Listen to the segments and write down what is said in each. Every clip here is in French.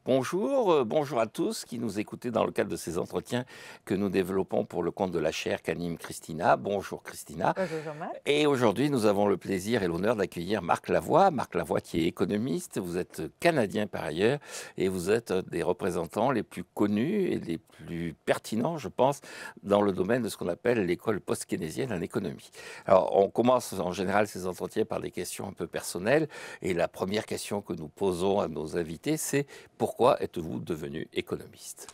Bonjour, bonjour à tous qui nous écoutez dans le cadre de ces entretiens que nous développons pour le compte de la chaire qu'anime Christina. Bonjour Christina. Bonjour Jean-Marc. Et aujourd'hui, nous avons le plaisir et l'honneur d'accueillir Marc Lavoie. Marc Lavoie qui est économiste, vous êtes canadien par ailleurs et vous êtes un des représentants les plus connus et les plus pertinents, je pense, dans le domaine de ce qu'on appelle l'école post-keynésienne en économie. Alors, on commence en général ces entretiens par des questions un peu personnelles et la première question que nous posons à nos invités, c'est pourquoi êtes-vous devenu économiste ?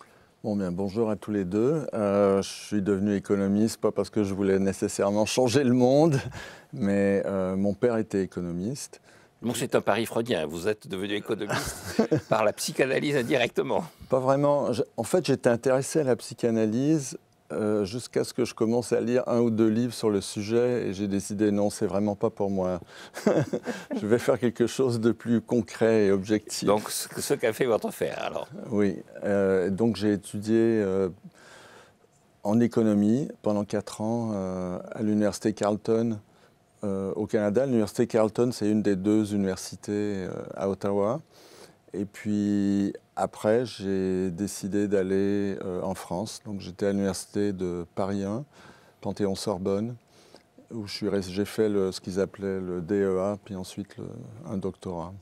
Bon, bien, bonjour à tous les deux. Je suis devenu économiste, pas parce que je voulais nécessairement changer le monde, mais mon père était économiste. Donc c'est un pari freudien, vous êtes devenu économiste par la psychanalyse indirectement. Pas vraiment. En fait, j'étais intéressé à la psychanalyse jusqu'à ce que je commence à lire un ou deux livres sur le sujet et j'ai décidé non, c'est vraiment pas pour moi. Je vais faire quelque chose de plus concret et objectif. Donc ce qu'a fait votre frère alors. Oui, donc j'ai étudié en économie pendant 4 ans à l'université Carleton au Canada. L'université Carleton, c'est une des 2 universités à Ottawa. Et puis après, j'ai décidé d'aller en France. Donc j'étais à l'université de Paris 1, Panthéon-Sorbonne, où j'ai fait ce qu'ils appelaient le DEA, puis ensuite un doctorat.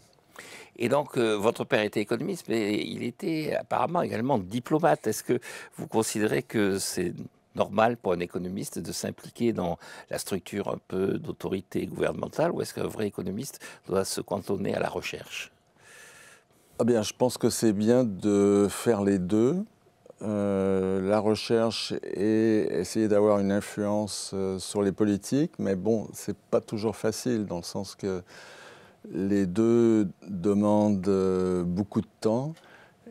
Et donc, votre père était économiste, mais il était apparemment également diplomate. Est-ce que vous considérez que c'est normal pour un économiste de s'impliquer dans la structure un peu d'autorité gouvernementale, ou est-ce qu'un vrai économiste doit se cantonner à la recherche ? Ah bien, je pense que c'est bien de faire les deux, la recherche et essayer d'avoir une influence sur les politiques, mais bon, c'est pas toujours facile dans le sens que les deux demandent beaucoup de temps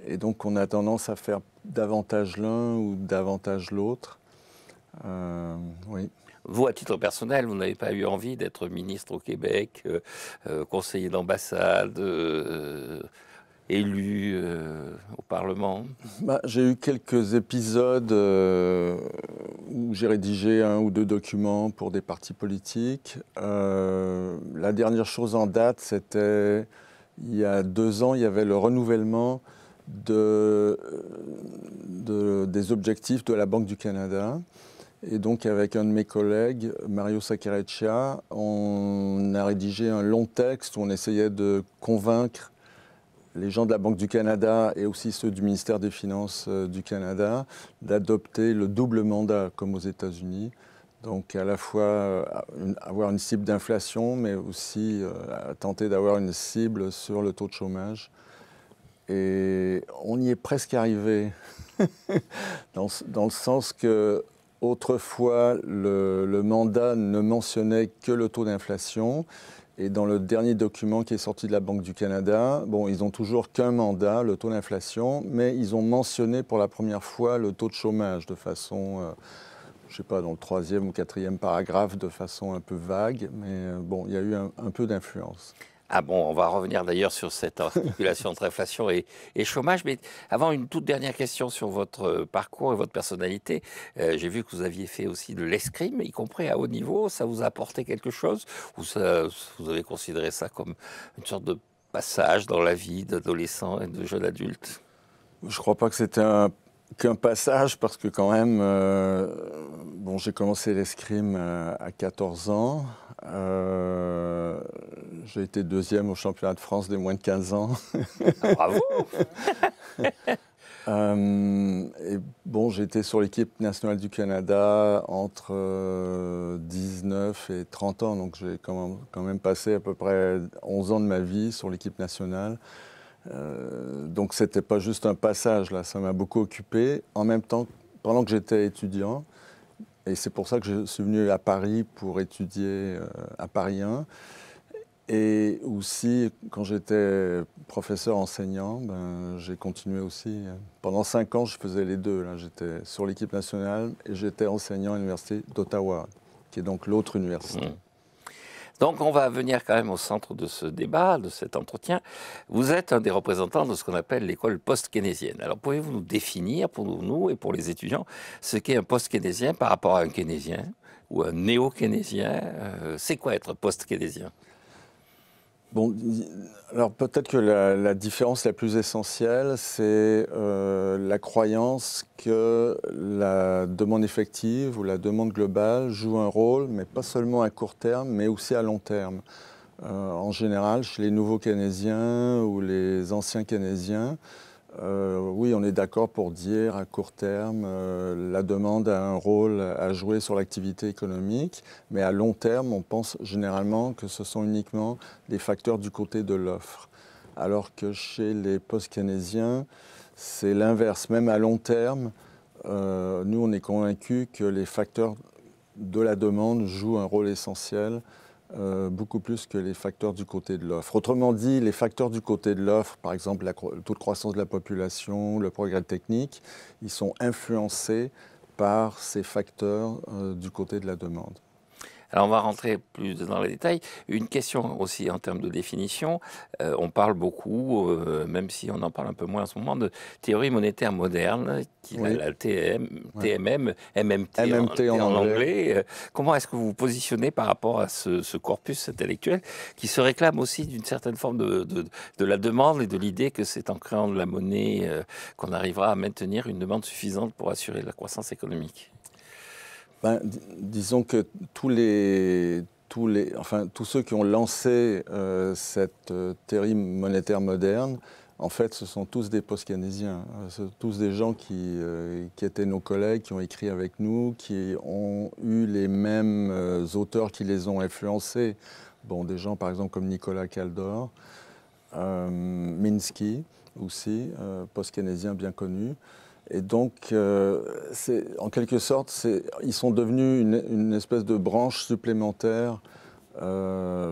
et donc on a tendance à faire davantage l'un ou davantage l'autre. Oui. Vous, à titre personnel, vous n'avez pas eu envie d'être ministre au Québec, conseiller d'ambassade, élu au Parlement ? J'ai eu quelques épisodes où j'ai rédigé 1 ou 2 documents pour des partis politiques. La dernière chose en date, c'était il y a 2 ans, il y avait le renouvellement des objectifs de la Banque du Canada. Et donc, avec un de mes collègues, Mario Saccareccia, on a rédigé un long texte où on essayait de convaincre les gens de la Banque du Canada et aussi ceux du ministère des Finances du Canada d'adopter le double mandat comme aux États-Unis. Donc à la fois avoir une cible d'inflation, mais aussi tenter d'avoir une cible sur le taux de chômage. Et on y est presque arrivé, dans le sens que autrefois le mandat ne mentionnait que le taux d'inflation. Et dans le dernier document qui est sorti de la Banque du Canada, bon, ils n'ont toujours qu'un mandat, le taux d'inflation, mais ils ont mentionné pour la première fois le taux de chômage de façon, je ne sais pas, dans le 3e ou 4e paragraphe, de façon un peu vague, mais bon, il y a eu un peu d'influence. Ah bon, on va revenir d'ailleurs sur cette articulation entre inflation et chômage, mais avant une toute dernière question sur votre parcours et votre personnalité. J'ai vu que vous aviez fait aussi de l'escrime, y compris à haut niveau. Ça vous a apporté quelque chose ou vous avez considéré ça comme une sorte de passage dans la vie d'adolescent et de jeune adulte ? Je ne crois pas que c'était qu'un passage parce que quand même, bon, j'ai commencé l'escrime à 14 ans. J'ai été 2e au championnat de France des moins de 15 ans. Ah, bravo. Et bon, j'ai été sur l'équipe nationale du Canada entre 19 et 30 ans, donc j'ai quand même passé à peu près 11 ans de ma vie sur l'équipe nationale. Donc c'était pas juste un passage, là, ça m'a beaucoup occupé. En même temps, pendant que j'étais étudiant, et c'est pour ça que je suis venu à Paris pour étudier à Paris 1. Et aussi, quand j'étais professeur enseignant, j'ai continué aussi. Pendant 5 ans, je faisais les deux. J'étais sur l'équipe nationale et j'étais enseignant à l'université d'Ottawa, qui est donc l'autre université. Donc on va venir quand même au centre de ce débat, de cet entretien. Vous êtes un des représentants de ce qu'on appelle l'école post-keynésienne. Alors pouvez-vous nous définir, pour nous et pour les étudiants, ce qu'est un post-keynésien par rapport à un keynésien ou un néo-keynésien ? C'est quoi être post-keynésien ? Bon, alors peut-être que la différence la plus essentielle, c'est la croyance que la demande effective ou la demande globale joue un rôle, mais pas seulement à court terme, mais aussi à long terme. En général, chez les nouveaux keynésiens ou les anciens keynésiens, oui, on est d'accord pour dire à court terme, la demande a un rôle à jouer sur l'activité économique, mais à long terme, on pense généralement que ce sont uniquement des facteurs du côté de l'offre. Alors que chez les post-keynésiens, c'est l'inverse. Même à long terme, nous, on est convaincus que les facteurs de la demande jouent un rôle essentiel, beaucoup plus que les facteurs du côté de l'offre. Autrement dit, les facteurs du côté de l'offre, par exemple le taux de croissance de la population, le progrès technique, ils sont influencés par ces facteurs du côté de la demande. Alors on va rentrer plus dans les détails. Une question aussi en termes de définition. On parle beaucoup, même si on en parle un peu moins en ce moment, de théorie monétaire moderne, qui est Oui, la ouais. TMM, MMT MMT en en anglais. anglais. Comment est-ce que vous vous positionnez par rapport à ce corpus intellectuel qui se réclame aussi d'une certaine forme de la demande et de l'idée que c'est en créant de la monnaie qu'on arrivera à maintenir une demande suffisante pour assurer la croissance économique? Ben, disons que tous ceux qui ont lancé cette théorie monétaire moderne, en fait, ce sont tous des post-keynésiens. Ce sont tous des gens qui étaient nos collègues, qui ont écrit avec nous, qui ont eu les mêmes auteurs qui les ont influencés. Bon, des gens, par exemple, comme Nicolas Kaldor, Minsky aussi, post-keynésien bien connu. Et donc, en quelque sorte, ils sont devenus une espèce de branche supplémentaire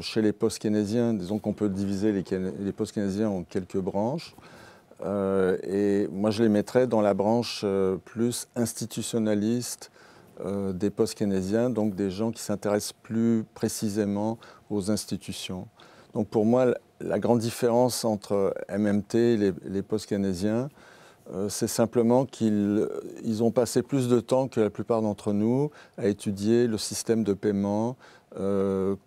chez les post-keynésiens. Disons qu'on peut diviser les post-keynésiens en quelques branches. Et moi, je les mettrais dans la branche plus institutionnaliste des post-keynésiens, donc des gens qui s'intéressent plus précisément aux institutions. Donc pour moi, la grande différence entre MMT et les post-keynésiens, c'est simplement qu'ils ont passé plus de temps que la plupart d'entre nous à étudier le système de paiement,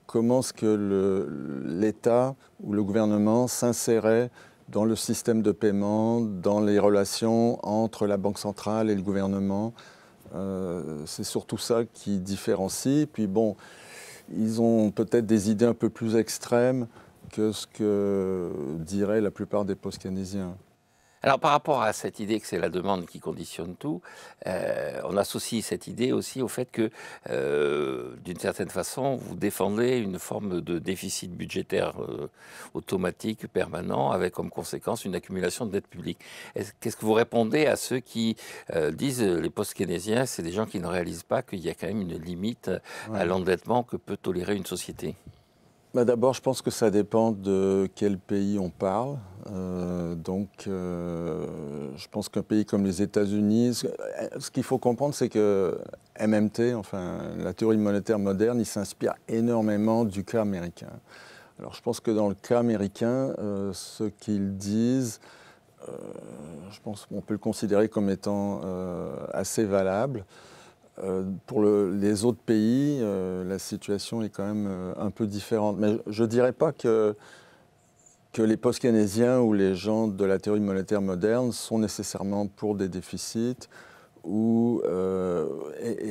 comment est-ce que l'État ou le gouvernement s'insérait dans le système de paiement, dans les relations entre la Banque centrale et le gouvernement. C'est surtout ça qui différencie. Puis bon, ils ont peut-être des idées un peu plus extrêmes que ce que diraient la plupart des post-keynésiens. Alors, par rapport à cette idée que c'est la demande qui conditionne tout, on associe cette idée aussi au fait que, d'une certaine façon, vous défendez une forme de déficit budgétaire automatique, permanent, avec comme conséquence une accumulation de dette publique. Qu'est-ce que vous répondez à ceux qui disent les post-keynésiens, c'est des gens qui ne réalisent pas qu'il y a quand même une limite à Ouais. l'endettement que peut tolérer une société? Bah, d'abord, je pense que ça dépend de quel pays on parle. Je pense qu'un pays comme les États-Unis, ce qu'il faut comprendre, c'est que MMT, enfin la théorie monétaire moderne, il s'inspire énormément du cas américain. Alors, je pense que dans le cas américain, ce qu'ils disent, euh, je pense qu'on peut le considérer comme étant assez valable. Pour les autres pays, la situation est quand même un peu différente. Mais je ne dirais pas que les post-keynésiens ou les gens de la théorie monétaire moderne sont nécessairement pour des déficits. Et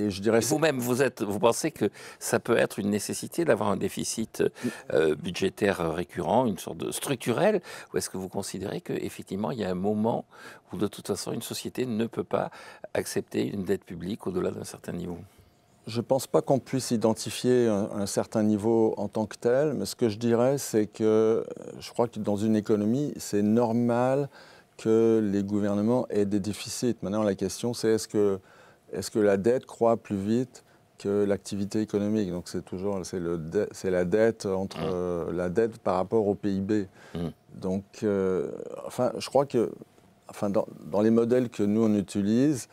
je dirais... Et vous-même, vous pensez que ça peut être une nécessité d'avoir un déficit budgétaire récurrent, une sorte de structurel, ou est-ce que vous considérez qu'effectivement, il y a un moment où de toute façon, une société ne peut pas accepter une dette publique au-delà d'un certain niveau? Je ne pense pas qu'on puisse identifier un certain niveau en tant que tel, mais ce que je dirais, c'est que je crois que dans une économie, c'est normal que les gouvernements aient des déficits. Maintenant, la question, c'est est-ce que la dette croît plus vite que l'activité économique? Donc c'est la dette entre Mmh, la dette par rapport au PIB. mmh. Donc, je crois que dans les modèles que nous on utilise,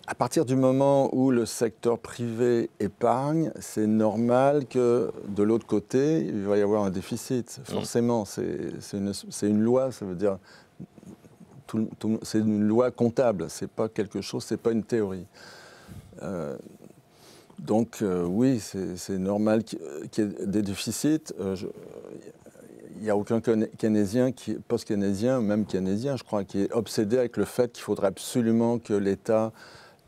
à partir du moment où le secteur privé épargne, c'est normal que de l'autre côté, il va y avoir un déficit. Mmh. Forcément, c'est une loi, ça veut dire c'est une loi comptable, c'est pas quelque chose, c'est pas une théorie. Euh, oui, c'est normal qu'il y ait des déficits. il n'y a aucun keynésien, post-keynésien, même keynésien, je crois, qui est obsédé avec le fait qu'il faudrait absolument que l'État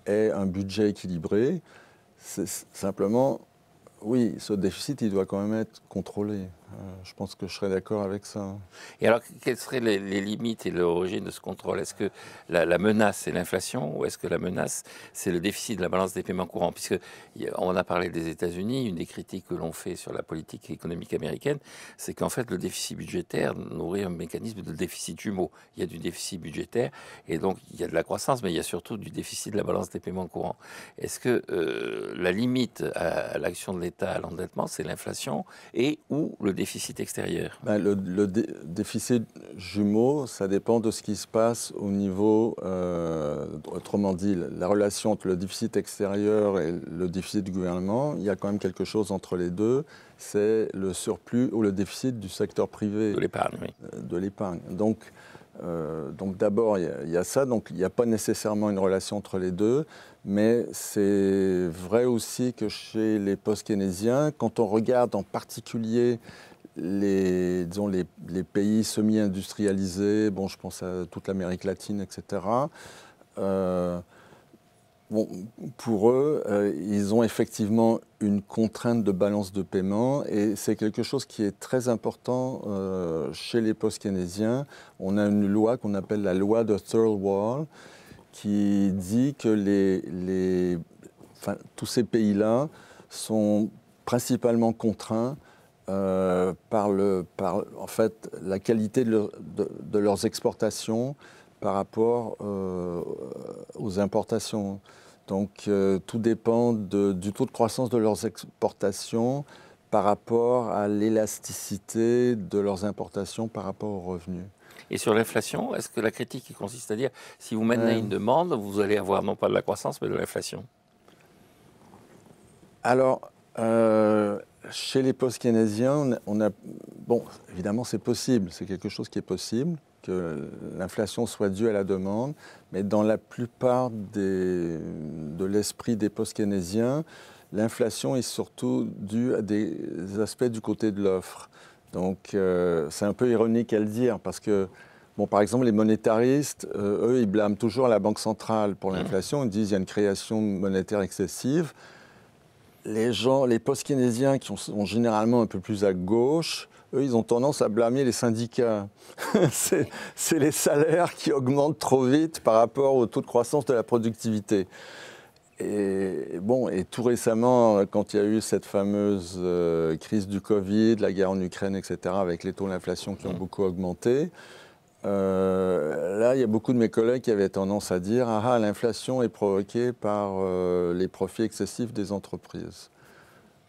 ait un budget équilibré. C'est simplement, oui, ce déficit, il doit quand même être contrôlé. Je pense que je serais d'accord avec ça. Et alors, quelles seraient les limites et l'origine de ce contrôle? Est-ce que la menace, c'est l'inflation, ou est-ce que la menace, c'est le déficit de la balance des paiements courants? Puisque on a parlé des États-Unis, une des critiques que l'on fait sur la politique économique américaine, c'est qu'en fait, le déficit budgétaire nourrit un mécanisme de déficit jumeau. Il y a du déficit budgétaire, et donc il y a de la croissance, mais il y a surtout du déficit de la balance des paiements courants. Est-ce que la limite à l'action de l'État, à l'endettement, c'est l'inflation et ou le déficit extérieur? Le déficit jumeau, ça dépend de ce qui se passe au niveau, autrement dit, la relation entre le déficit extérieur et le déficit du gouvernement. Il y a quand même quelque chose entre les deux, c'est le surplus ou le déficit du secteur privé. De l'épargne, oui. De l'épargne. Donc d'abord, il y a ça, donc il n'y a pas nécessairement une relation entre les deux, mais c'est vrai aussi que chez les post-keynésiens, quand on regarde en particulier disons les pays semi-industrialisés, bon, je pense à toute l'Amérique latine, etc., bon, pour eux, ils ont effectivement une contrainte de balance de paiement et c'est quelque chose qui est très important chez les post-keynésiens. On a une loi qu'on appelle la loi de Third Wall qui dit que tous ces pays-là sont principalement contraints par en fait, la qualité de leurs exportations par rapport aux importations. Donc tout dépend du taux de croissance de leurs exportations par rapport à l'élasticité de leurs importations par rapport aux revenus. Et sur l'inflation, est-ce que la critique qui consiste à dire si vous maintenez une demande, vous allez avoir non pas de la croissance, mais de l'inflation? Alors, chez les post-keynésiens, bon, évidemment, c'est possible, c'est quelque chose qui est possible, que l'inflation soit due à la demande, mais dans la plupart de l'esprit des post-keynésiens, l'inflation est surtout due à des aspects du côté de l'offre. Donc, c'est un peu ironique à le dire, parce que, bon, par exemple, les monétaristes, eux, ils blâment toujours la Banque centrale pour l'inflation, ils disent qu'il y a une création monétaire excessive. Les post-keynésiens qui sont généralement un peu plus à gauche, eux, ils ont tendance à blâmer les syndicats. c'est les salaires qui augmentent trop vite par rapport au taux de croissance de la productivité. Et bon, et tout récemment, quand il y a eu cette fameuse crise du Covid, la guerre en Ukraine, etc., avec les taux d'inflation qui ont beaucoup augmenté, là, il y a beaucoup de mes collègues qui avaient tendance à dire « Ah, l'inflation est provoquée par les profits excessifs des entreprises ».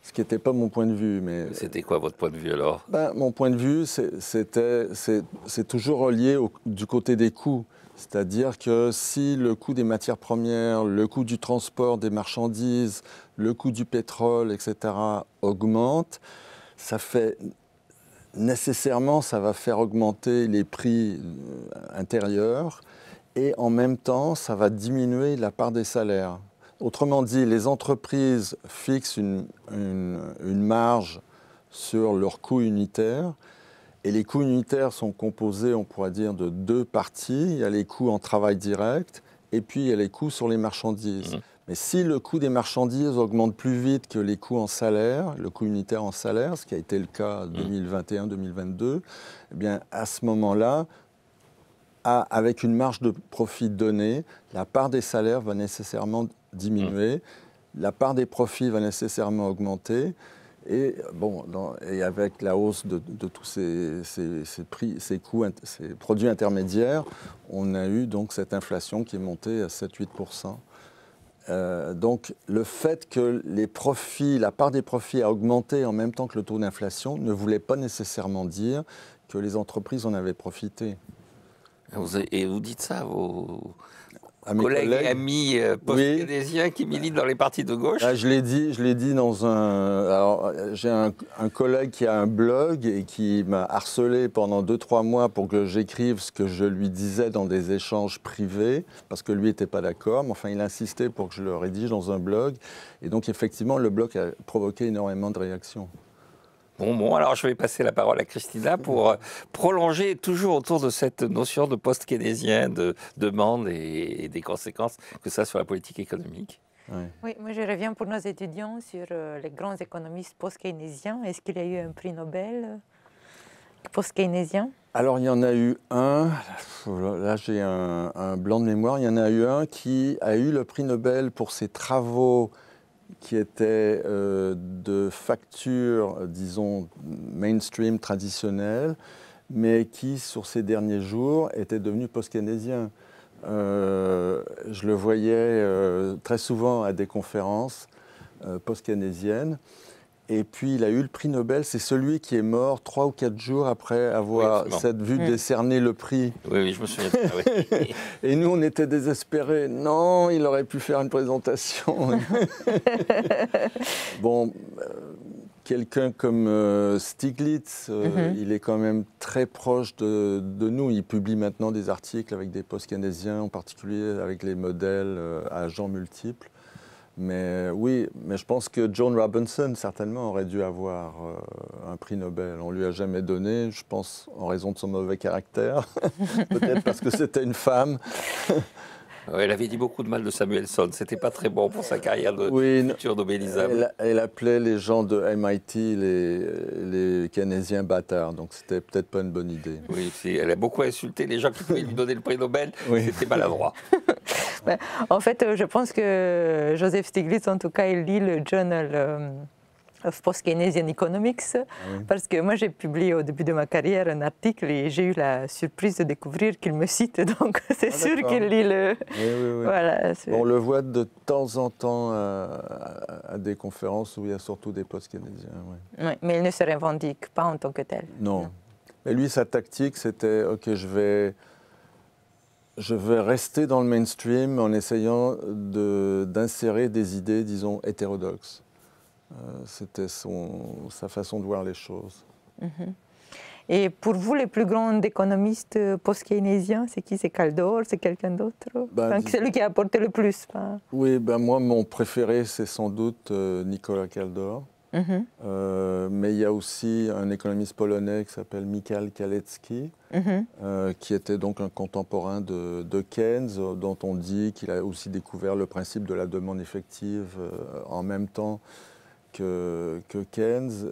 Ce qui n'était pas mon point de vue. Mais c'était quoi votre point de vue alors? Mon point de vue, c'est toujours relié du côté des coûts. C'est-à-dire que si le coût des matières premières, le coût du transport des marchandises, le coût du pétrole, etc., augmente, nécessairement, ça va faire augmenter les prix intérieurs et en même temps, ça va diminuer la part des salaires. Autrement dit, les entreprises fixent une marge sur leurs coûts unitaires et les coûts unitaires sont composés, on pourrait dire, de deux parties. Il y a les coûts en travail direct et puis il y a les coûts sur les marchandises. Mais si le coût des marchandises augmente plus vite que les coûts en salaire, le coût unitaire en salaire, ce qui a été le cas 2021-2022, eh bien, à ce moment-là, avec une marge de profit donnée, la part des salaires va nécessairement diminuer, la part des profits va nécessairement augmenter. Et, bon, et avec la hausse de tous ces coûts, ces produits intermédiaires, on a eu donc cette inflation qui est montée à 7-8%. Donc le fait que la part des profits a augmenté en même temps que le taux d'inflation ne voulait pas nécessairement dire que les entreprises en avaient profité. Et vous dites ça à mes collègues et amis post-keynésiens qui militent dans les partis de gauche? Je l'ai dit dans un... Alors, j'ai un collègue qui a un blog et qui m'a harcelé pendant 2-3 mois pour que j'écrive ce que je lui disais dans des échanges privés, parce que lui n'était pas d'accord, mais enfin, il insistait pour que je le rédige dans un blog. Et donc, effectivement, le blog a provoqué énormément de réactions. Bon, alors je vais passer la parole à Christina pour prolonger toujours autour de cette notion de post-keynésien, de demande et des conséquences que ça a sur la politique économique. Ouais. Oui, moi je reviens pour nos étudiants sur les grands économistes post-keynésiens. Est-ce qu'il y a eu un prix Nobel post-keynésien? Alors il y en a eu un, là j'ai un blanc de mémoire, il y en a eu un qui a eu le prix Nobel pour ses travaux qui étaient de facture, disons, mainstream, traditionnelle, mais qui, sur ces derniers jours, était devenu post-keynésien. Je le voyais très souvent à des conférences post-keynésiennes. Et puis, il a eu le prix Nobel. C'est celui qui est mort 3 ou 4 jours après avoir vu décerner le prix. Oui, je me souviens. Oui. Et nous, on était désespérés. Non, il aurait pu faire une présentation. Bon, quelqu'un comme Stiglitz, il est quand même très proche de nous. Il publie maintenant des articles avec des post-keynésiens, en particulier avec les modèles à agents multiples. Mais oui, mais je pense que Joan Robinson, certainement, aurait dû avoir un prix Nobel. On ne lui a jamais donné, je pense, en raison de son mauvais caractère. Peut-être parce que c'était une femme. Elle avait dit beaucoup de mal de Samuelson. C'était pas très bon pour sa carrière de futur nobélisable. Elle appelait les gens de MIT les keynésiens bâtards. Donc c'était peut-être pas une bonne idée. Oui, elle a beaucoup insulté les gens qui pouvaient lui donner le prix Nobel. C'était maladroit. En fait, je pense que Joseph Stiglitz, en tout cas, il lit le Journal of Post-Keynesian Economics, parce que moi j'ai publié au début de ma carrière un article et j'ai eu la surprise de découvrir qu'il me cite, donc c'est sûr qu'il lit le... Oui. Voilà, on le voit de temps en temps à des conférences où il y a surtout des post-keynésiens. Oui, mais il ne se revendique pas en tant que tel. Non. Mais lui, sa tactique, c'était, OK, je vais rester dans le mainstream en essayant d'insérer des idées, disons, hétérodoxes. C'était sa façon de voir les choses. Et pour vous, les plus grands économistes post-keynésiens, c'est qui? C'est Kaldor? C'est quelqu'un d'autre? C'est lui qui a apporté le plus. Oui, moi, mon préféré, c'est sans doute Nicolas Kaldor. Mais il y a aussi un économiste polonais qui s'appelle Michał Kalecki, qui était donc un contemporain de Keynes, dont on dit qu'il a aussi découvert le principe de la demande effective en même temps que Keynes.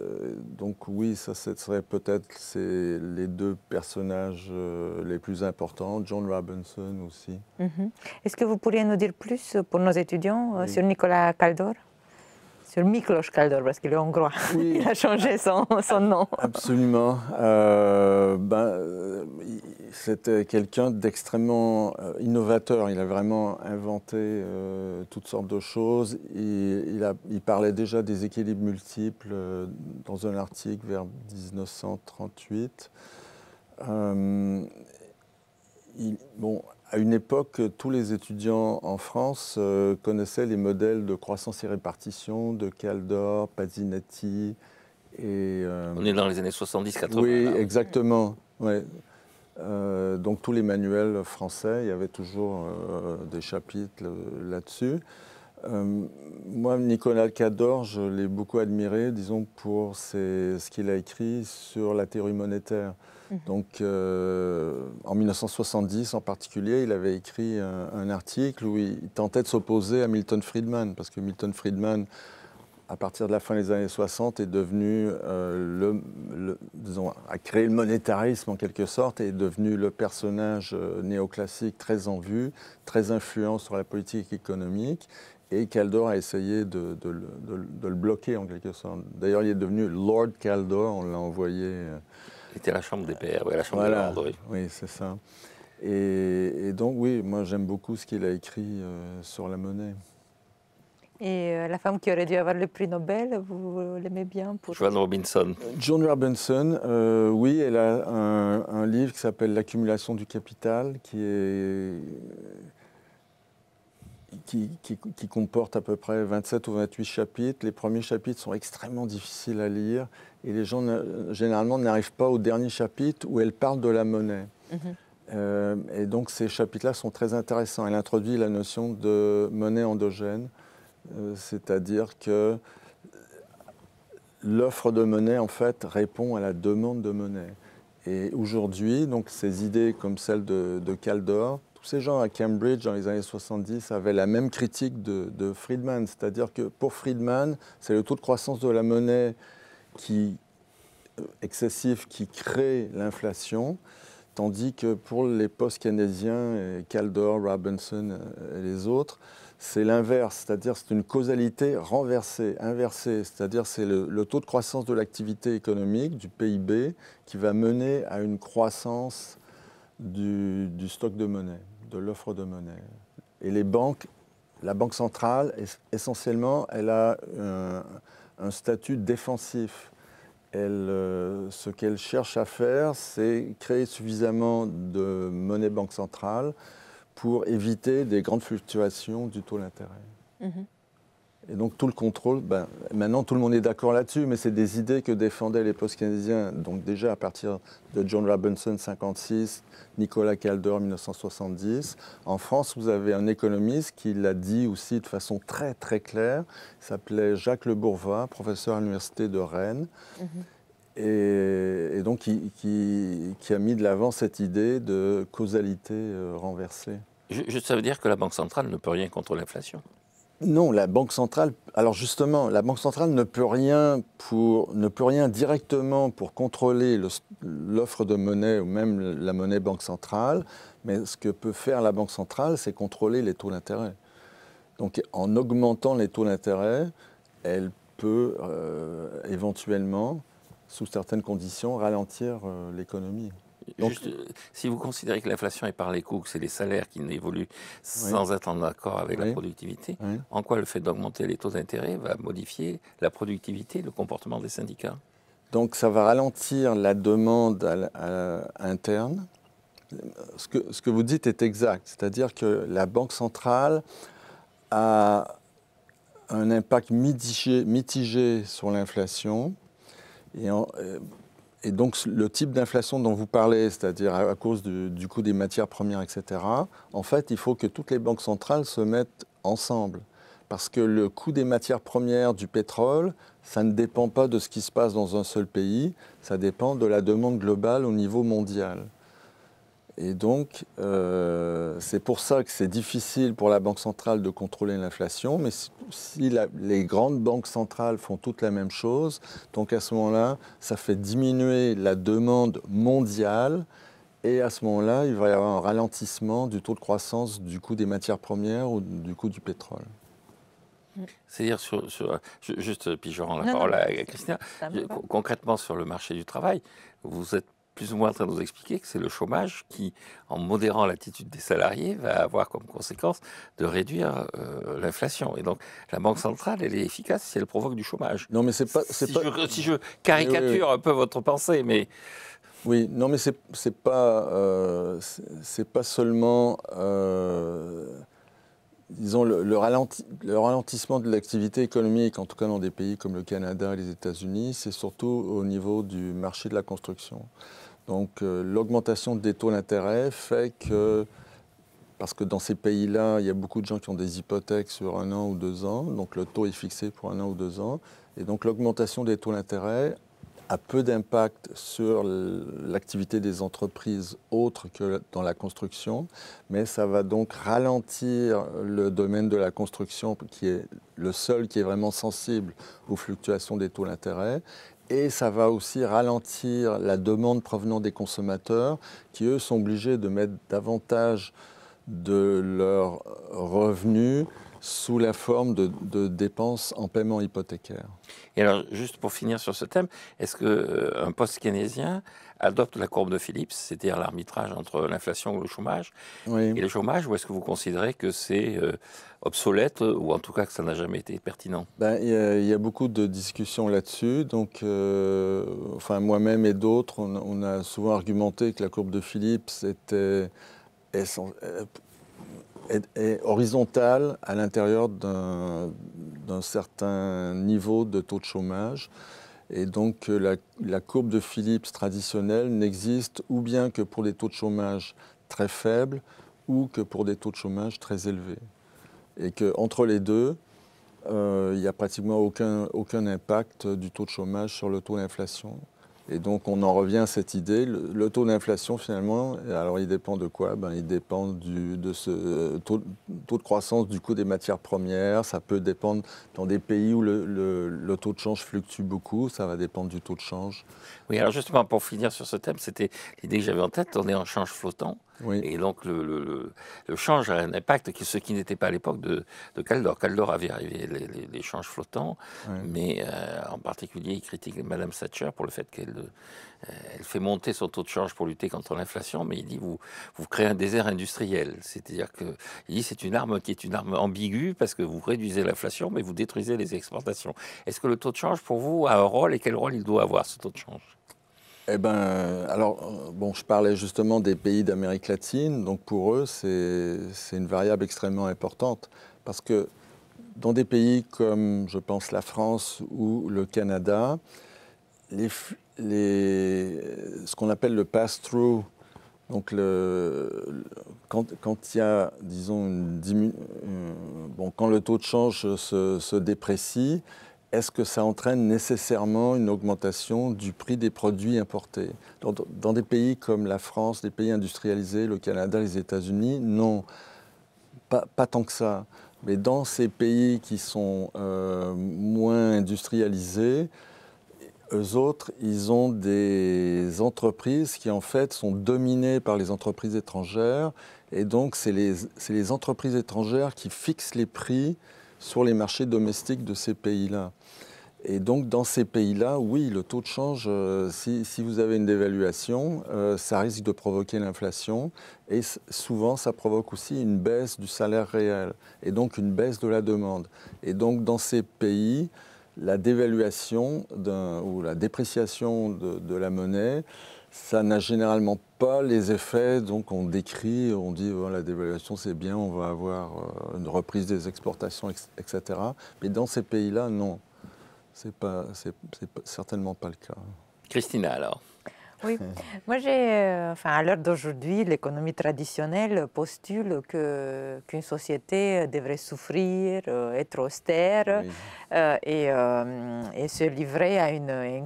Donc oui, ça serait peut-être les deux personnages les plus importants, John Robinson aussi. Est-ce que vous pourriez nous dire plus pour nos étudiants sur Nicolas Kaldor? Sur Miklos Kaldor, parce qu'il est hongrois. Oui. Il a changé son nom. Absolument. C'était quelqu'un d'extrêmement innovateur. Il a vraiment inventé toutes sortes de choses. Il parlait déjà des équilibres multiples dans un article vers 1938. À une époque, tous les étudiants en France connaissaient les modèles de croissance et répartition de Kaldor, Pazinati. On est dans les années 70-80. Oui, exactement. Ouais. Donc tous les manuels français, il y avait toujours des chapitres là-dessus. Moi, Nicolas Kaldor, je l'ai beaucoup admiré, disons, pour ce qu'il a écrit sur la théorie monétaire. Donc, en 1970 en particulier, il avait écrit un article où il tentait de s'opposer à Milton Friedman, parce que Milton Friedman, à partir de la fin des années 60, est devenu, a créé le monétarisme en quelque sorte, et est devenu le personnage néoclassique très en vue, très influent sur la politique économique. Et Kaldor a essayé de le bloquer en quelque sorte. D'ailleurs, il est devenu Lord Kaldor, on l'a envoyé... C'était la chambre des pairs, la chambre des lords. Oui, c'est ça. Et donc, oui, moi j'aime beaucoup ce qu'il a écrit sur la monnaie. Et la femme qui aurait dû avoir le prix Nobel, vous l'aimez bien Joan Robinson. Joan Robinson, oui, elle a un livre qui s'appelle L'accumulation du capital, qui comporte à peu près 27 ou 28 chapitres. Les premiers chapitres sont extrêmement difficiles à lire et les gens généralement n'arrivent pas au dernier chapitre où elle parle de la monnaie. Et donc ces chapitres-là sont très intéressants. Elle introduit la notion de monnaie endogène, c'est-à-dire que l'offre de monnaie, en fait, répond à la demande de monnaie. Et aujourd'hui, donc, ces idées comme celle de Kaldor, tous ces gens à Cambridge dans les années 70 avaient la même critique de Friedman. C'est-à-dire que pour Friedman, c'est le taux de croissance de la monnaie excessif qui crée l'inflation, tandis que pour les post-keynésiens, Kaldor, Robinson et les autres, c'est l'inverse, c'est-à-dire c'est une causalité renversée, inversée, c'est-à-dire c'est le taux de croissance de l'activité économique, du PIB, qui va mener à une croissance du stock de monnaie, de l'offre de monnaie. Et les banques, la Banque centrale, essentiellement, elle a un statut défensif. Ce qu'elle cherche à faire, c'est créer suffisamment de monnaie banque centrale pour éviter des grandes fluctuations du taux d'intérêt. Et donc tout le contrôle, maintenant tout le monde est d'accord là-dessus, mais c'est des idées que défendaient les post-keynésiens, donc déjà à partir de John Robinson, 1956, Nicolas Kaldor, 1970. En France, vous avez un économiste qui l'a dit aussi de façon très très claire, il s'appelait Jacques Le Bourgeois, professeur à l'université de Rennes. Et donc qui a mis de l'avant cette idée de causalité renversée. Ça veut dire que la Banque centrale ne peut rien contre l'inflation? Non, la Banque centrale, alors justement, la Banque centrale ne peut rien directement pour contrôler l'offre de monnaie ou même la monnaie banque centrale, mais ce que peut faire la Banque centrale, c'est contrôler les taux d'intérêt. Donc en augmentant les taux d'intérêt, elle peut éventuellement, sous certaines conditions, ralentir l'économie. Donc, Juste, si vous considérez que l'inflation est par les coûts, que c'est les salaires qui évoluent sans être en accord avec la productivité, en quoi le fait d'augmenter les taux d'intérêt va modifier la productivité, le comportement des syndicats? Donc ça va ralentir la demande interne. Ce que vous dites est exact, c'est-à-dire que la Banque centrale a un impact mitigé sur l'inflation. Et donc, le type d'inflation dont vous parlez, c'est-à-dire à cause du coût des matières premières, etc., en fait, il faut que toutes les banques centrales se mettent ensemble. Parce que le coût des matières premières, du pétrole, ça ne dépend pas de ce qui se passe dans un seul pays, ça dépend de la demande globale au niveau mondial. Et donc, c'est pour ça que c'est difficile pour la Banque centrale de contrôler l'inflation, mais si les grandes banques centrales font toutes la même chose, donc à ce moment-là, ça fait diminuer la demande mondiale, et à ce moment-là, il va y avoir un ralentissement du taux de croissance du coût des matières premières ou du coût du pétrole. C'est-à-dire, juste, puis je rends la parole à Christina, concrètement sur le marché du travail, vous êtes plus ou moins en train de nous expliquer que c'est le chômage qui, en modérant l'attitude des salariés, va avoir comme conséquence de réduire l'inflation. Et donc, la Banque centrale, elle est efficace si elle provoque du chômage. Non, mais si je caricature un peu votre pensée, mais... Oui, non, mais c'est pas seulement... disons, le ralentissement de l'activité économique, en tout cas dans des pays comme le Canada et les États-Unis, c'est surtout au niveau du marché de la construction. Donc l'augmentation des taux d'intérêt fait que, parce que dans ces pays-là, il y a beaucoup de gens qui ont des hypothèques sur 1 an ou 2 ans, donc le taux est fixé pour 1 an ou 2 ans, et donc l'augmentation des taux d'intérêt a peu d'impact sur l'activité des entreprises autres que dans la construction, mais ça va donc ralentir le domaine de la construction qui est le seul qui est vraiment sensible aux fluctuations des taux d'intérêt. Et ça va aussi ralentir la demande provenant des consommateurs qui, eux, sont obligés de mettre davantage de leurs revenus sous la forme de dépenses en paiement hypothécaire. Et alors, juste pour finir sur ce thème, est-ce qu'un post-keynésien adopte la courbe de Phillips, c'est-à-dire l'arbitrage entre l'inflation et le chômage, et le chômage, ou est-ce que vous considérez que c'est obsolète, ou en tout cas que ça n'a jamais été pertinent? Il y a beaucoup de discussions là-dessus. Donc, enfin, moi-même et d'autres, on a souvent argumenté que la courbe de Phillips est horizontale à l'intérieur d'un certain niveau de taux de chômage. Et donc la courbe de Phillips traditionnelle n'existe ou bien que pour des taux de chômage très faibles ou que pour des taux de chômage très élevés. Et qu'entre les deux, il n'y a pratiquement aucun impact du taux de chômage sur le taux d'inflation. Et donc on en revient à cette idée, le taux d'inflation finalement, alors il dépend de quoi? Il dépend de ce taux de croissance du coût des matières premières, ça peut dépendre dans des pays où le taux de change fluctue beaucoup, ça va dépendre du taux de change. Oui, alors justement, pour finir sur ce thème, c'était l'idée que j'avais en tête, on est en change flottant, Oui. et donc le change a un impact, ce qui n'était pas à l'époque de Caldor. Caldor avait arrivé les changes flottants, Ouais. mais en particulier, il critique Madame Thatcher pour le fait qu'elle elle fait monter son taux de change pour lutter contre l'inflation, mais il dit vous créez un désert industriel. C'est-à-dire que il dit c'est une arme qui est une arme ambiguë parce que vous réduisez l'inflation, mais vous détruisez les exportations. Est-ce que le taux de change pour vous a un rôle et quel rôle il doit avoir ce taux de change? Eh bien, alors, bon, je parlais justement des pays d'Amérique latine, donc pour eux, c'est une variable extrêmement importante, parce que dans des pays comme, je pense, la France ou le Canada, ce qu'on appelle le pass-through, donc quand il y a, disons, quand le taux de change se déprécie, est-ce que ça entraîne nécessairement une augmentation du prix des produits importés? Dans des pays comme la France, des pays industrialisés, le Canada, les États-Unis, non, pas tant que ça. Mais dans ces pays qui sont moins industrialisés, eux autres, ils ont des entreprises qui en fait sont dominées par les entreprises étrangères. Et donc, c'est les entreprises étrangères qui fixent les prix sur les marchés domestiques de ces pays-là. Et donc, dans ces pays-là, oui, le taux de change, si vous avez une dévaluation, ça risque de provoquer l'inflation. Et souvent, ça provoque aussi une baisse du salaire réel. Et donc, une baisse de la demande. Et donc, dans ces pays, la dévaluation ou la dépréciation de la monnaie, ça n'a généralement pas les effets. Donc, on décrit, on dit la dévaluation, c'est bien, on va avoir une reprise des exportations, etc. Mais dans ces pays-là, non. C'est certainement pas le cas. Christina, alors. Oui, moi à l'heure d'aujourd'hui, l'économie traditionnelle postule qu'une société devrait souffrir, être austère, Oui. Et se livrer à une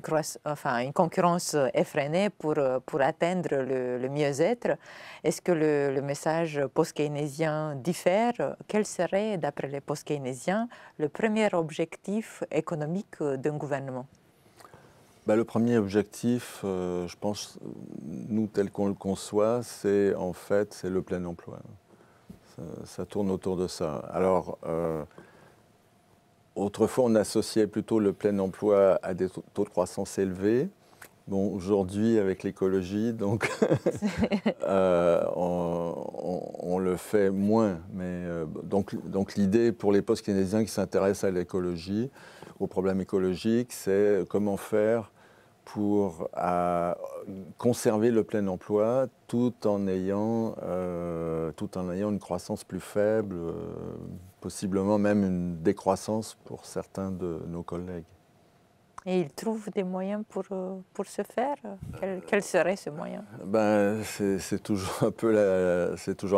concurrence effrénée pour atteindre le mieux-être. Est-ce que le message post-keynésien diffère? Quel serait, d'après les post-keynésiens, le premier objectif économique d'un gouvernement? Le premier objectif, je pense, nous, tel qu'on le conçoit, c'est le plein emploi. Ça tourne autour de ça. Alors, autrefois, on associait plutôt le plein emploi à des taux de croissance élevés. Bon, aujourd'hui, avec l'écologie, donc, on le fait moins. Mais, donc l'idée pour les post-keynésiens qui s'intéressent à l'écologie, aux problèmes écologiques, c'est comment faire pour conserver le plein emploi tout en ayant une croissance plus faible, possiblement même une décroissance pour certains de nos collègues. Et ils trouvent des moyens pour ce faire? Quel serait ce moyen? C'est toujours un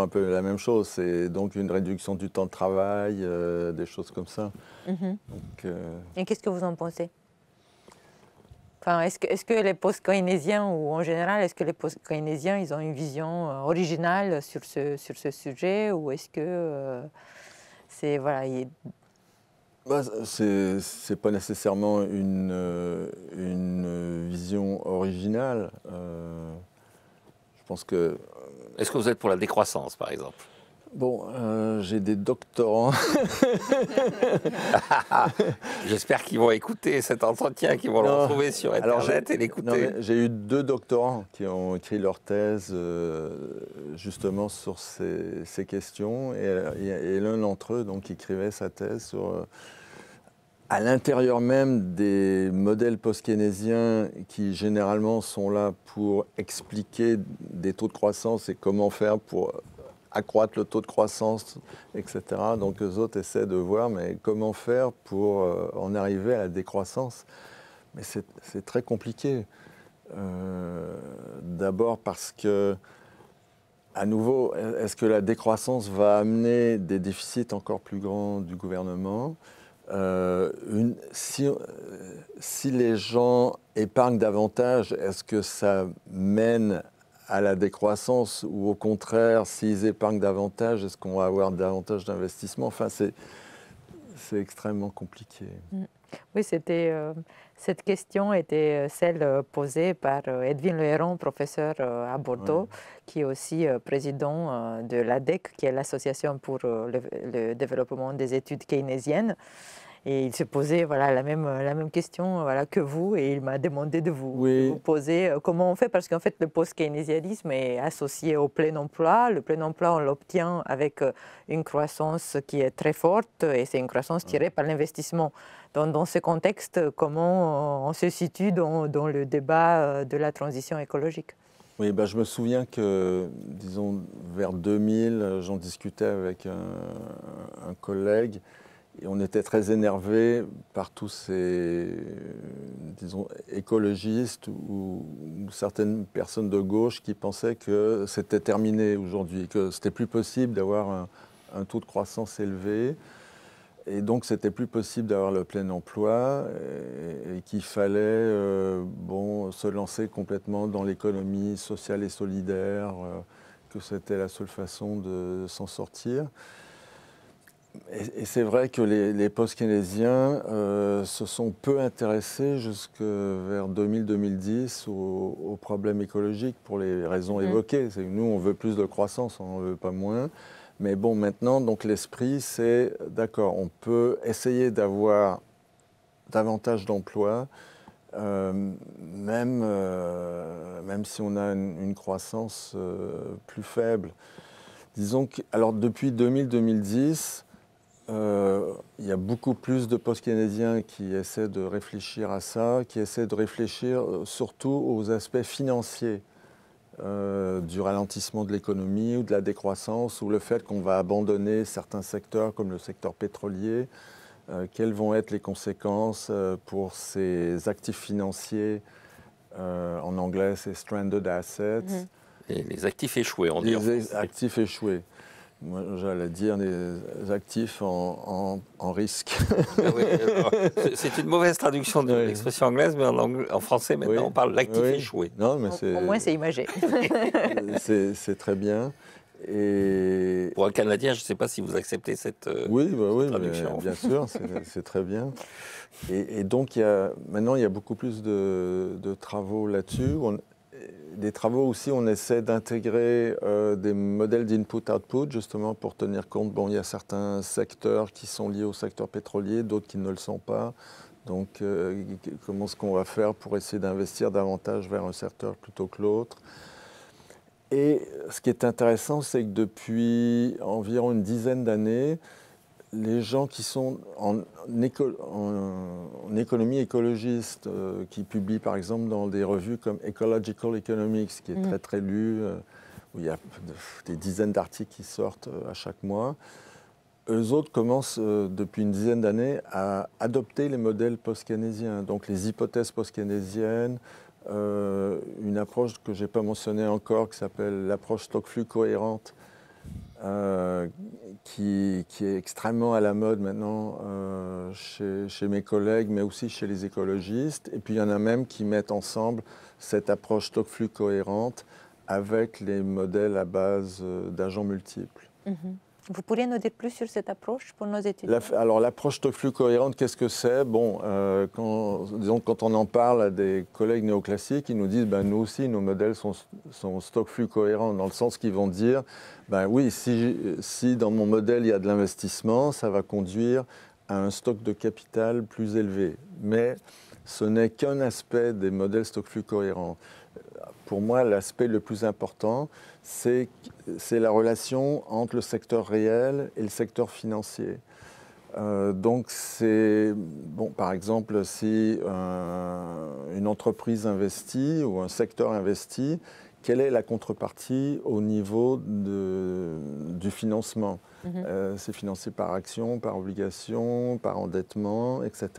peu la même chose. C'est donc une réduction du temps de travail, des choses comme ça. Mm-hmm. Donc, et qu'est-ce que vous en pensez? Enfin, est-ce que les post-keynésiens, ou en général, est-ce que les post-keynésiens, ils ont une vision originale sur ce sujet, ou est-ce que c'est c'est pas nécessairement une vision originale. Je pense que. Est-ce que vous êtes pour la décroissance, par exemple? Bon, j'ai des doctorants. J'espère qu'ils vont écouter cet entretien, qu'ils vont le retrouver sur Internet et l'écouter. J'ai eu 2 doctorants qui ont écrit leur thèse justement sur ces questions. Et l'un d'entre eux donc, écrivait sa thèse à l'intérieur même des modèles post-keynésiens qui généralement sont là pour expliquer des taux de croissance et comment faire pour accroître le taux de croissance, etc. Donc eux autres essaient de voir mais comment faire pour en arriver à la décroissance. Mais c'est très compliqué. D'abord parce que, à nouveau, est-ce que la décroissance va amener des déficits encore plus grands du gouvernement? Si les gens épargnent davantage, est-ce que ça mène à la décroissance ou au contraire, s'ils épargnent davantage, est-ce qu'on va avoir davantage d'investissements? Enfin, c'est extrêmement compliqué. Oui, cette question était celle posée par Edwin Le Héron, professeur à Bordeaux, ouais, qui est aussi président de l'ADEC, qui est l'Association pour le développement des études keynésiennes. Et il se posait voilà, la même question voilà, que vous, et il m'a demandé de vous, oui, de vous poser comment on fait, parce qu'en fait le post-keynésianisme est associé au plein emploi. Le plein emploi, on l'obtient avec une croissance qui est très forte, et c'est une croissance tirée par l'investissement. Donc, dans ce contexte, comment on se situe dans le débat de la transition écologique? Oui, ben, je me souviens que, disons, vers 2000, j'en discutais avec un collègue. Et on était très énervés par tous ces, disons, écologistes ou certaines personnes de gauche qui pensaient que c'était terminé aujourd'hui, que c'était plus possible d'avoir un taux de croissance élevé. Et donc, c'était plus possible d'avoir le plein emploi et qu'il fallait se lancer complètement dans l'économie sociale et solidaire, que c'était la seule façon de s'en sortir. Et c'est vrai que les post-keynésiens se sont peu intéressés jusque vers 2000-2010 aux problèmes écologiques pour les raisons évoquées. Nous, on veut plus de croissance, on n'en veut pas moins. Mais bon, maintenant, donc l'esprit, c'est d'accord, on peut essayer d'avoir davantage d'emplois, même si on a une croissance plus faible. Disons que, alors depuis 2000-2010, il y a beaucoup plus de post-keynésiens qui essaient de réfléchir à ça, qui essaient de réfléchir surtout aux aspects financiers du ralentissement de l'économie ou de la décroissance, ou le fait qu'on va abandonner certains secteurs comme le secteur pétrolier. Quelles vont être les conséquences pour ces actifs financiers, en anglais c'est stranded assets. Et les actifs échoués, on dit. Les actifs échoués. Moi, j'allais dire des actifs en risque. Oui, c'est une mauvaise traduction de l'expression anglaise, mais en français, maintenant, on parle d'actifs échoués. Non, mais au moins, c'est imagé. C'est très bien. Et... Pour un Canadien, je ne sais pas si vous acceptez cette traduction. Bien sûr, c'est très bien. Et donc, maintenant, il y a beaucoup plus de travaux là-dessus. Des travaux aussi, on essaie d'intégrer des modèles d'input-output, justement pour tenir compte, il y a certains secteurs qui sont liés au secteur pétrolier, d'autres qui ne le sont pas. Donc, comment est-ce qu'on va faire pour essayer d'investir davantage vers un secteur plutôt que l'autre? Et ce qui est intéressant, c'est que depuis environ une dizaine d'années, les gens qui sont en économie écologiste, qui publient par exemple dans des revues comme Ecological Economics, qui est très très lu, où il y a des dizaines d'articles qui sortent à chaque mois, eux autres commencent depuis une dizaine d'années à adopter les modèles post-keynésiens, donc les hypothèses post-keynésiennes, une approche que je n'ai pas mentionnée encore, qui s'appelle l'approche stock-flux cohérente, qui est extrêmement à la mode maintenant chez mes collègues, mais aussi chez les écologistes. Et puis il y en a même qui mettent ensemble cette approche stock-flux cohérente avec les modèles à base d'agents multiples. Vous pourriez nous dire plus sur cette approche pour nos étudiants? Alors l'approche stock-flux cohérente, qu'est-ce que c'est? Quand on en parle à des collègues néoclassiques, ils nous disent nous aussi, nos modèles sont stock-flux cohérents, dans le sens qu'ils vont dire oui, si dans mon modèle il y a de l'investissement, ça va conduire à un stock de capital plus élevé. Mais ce n'est qu'un aspect des modèles stock-flux cohérents. Pour moi, l'aspect le plus important, c'est la relation entre le secteur réel et le secteur financier. Donc, par exemple, si une entreprise investit ou un secteur investit, quelle est la contrepartie au niveau du financement? C'est financé par action, par obligation, par endettement, etc.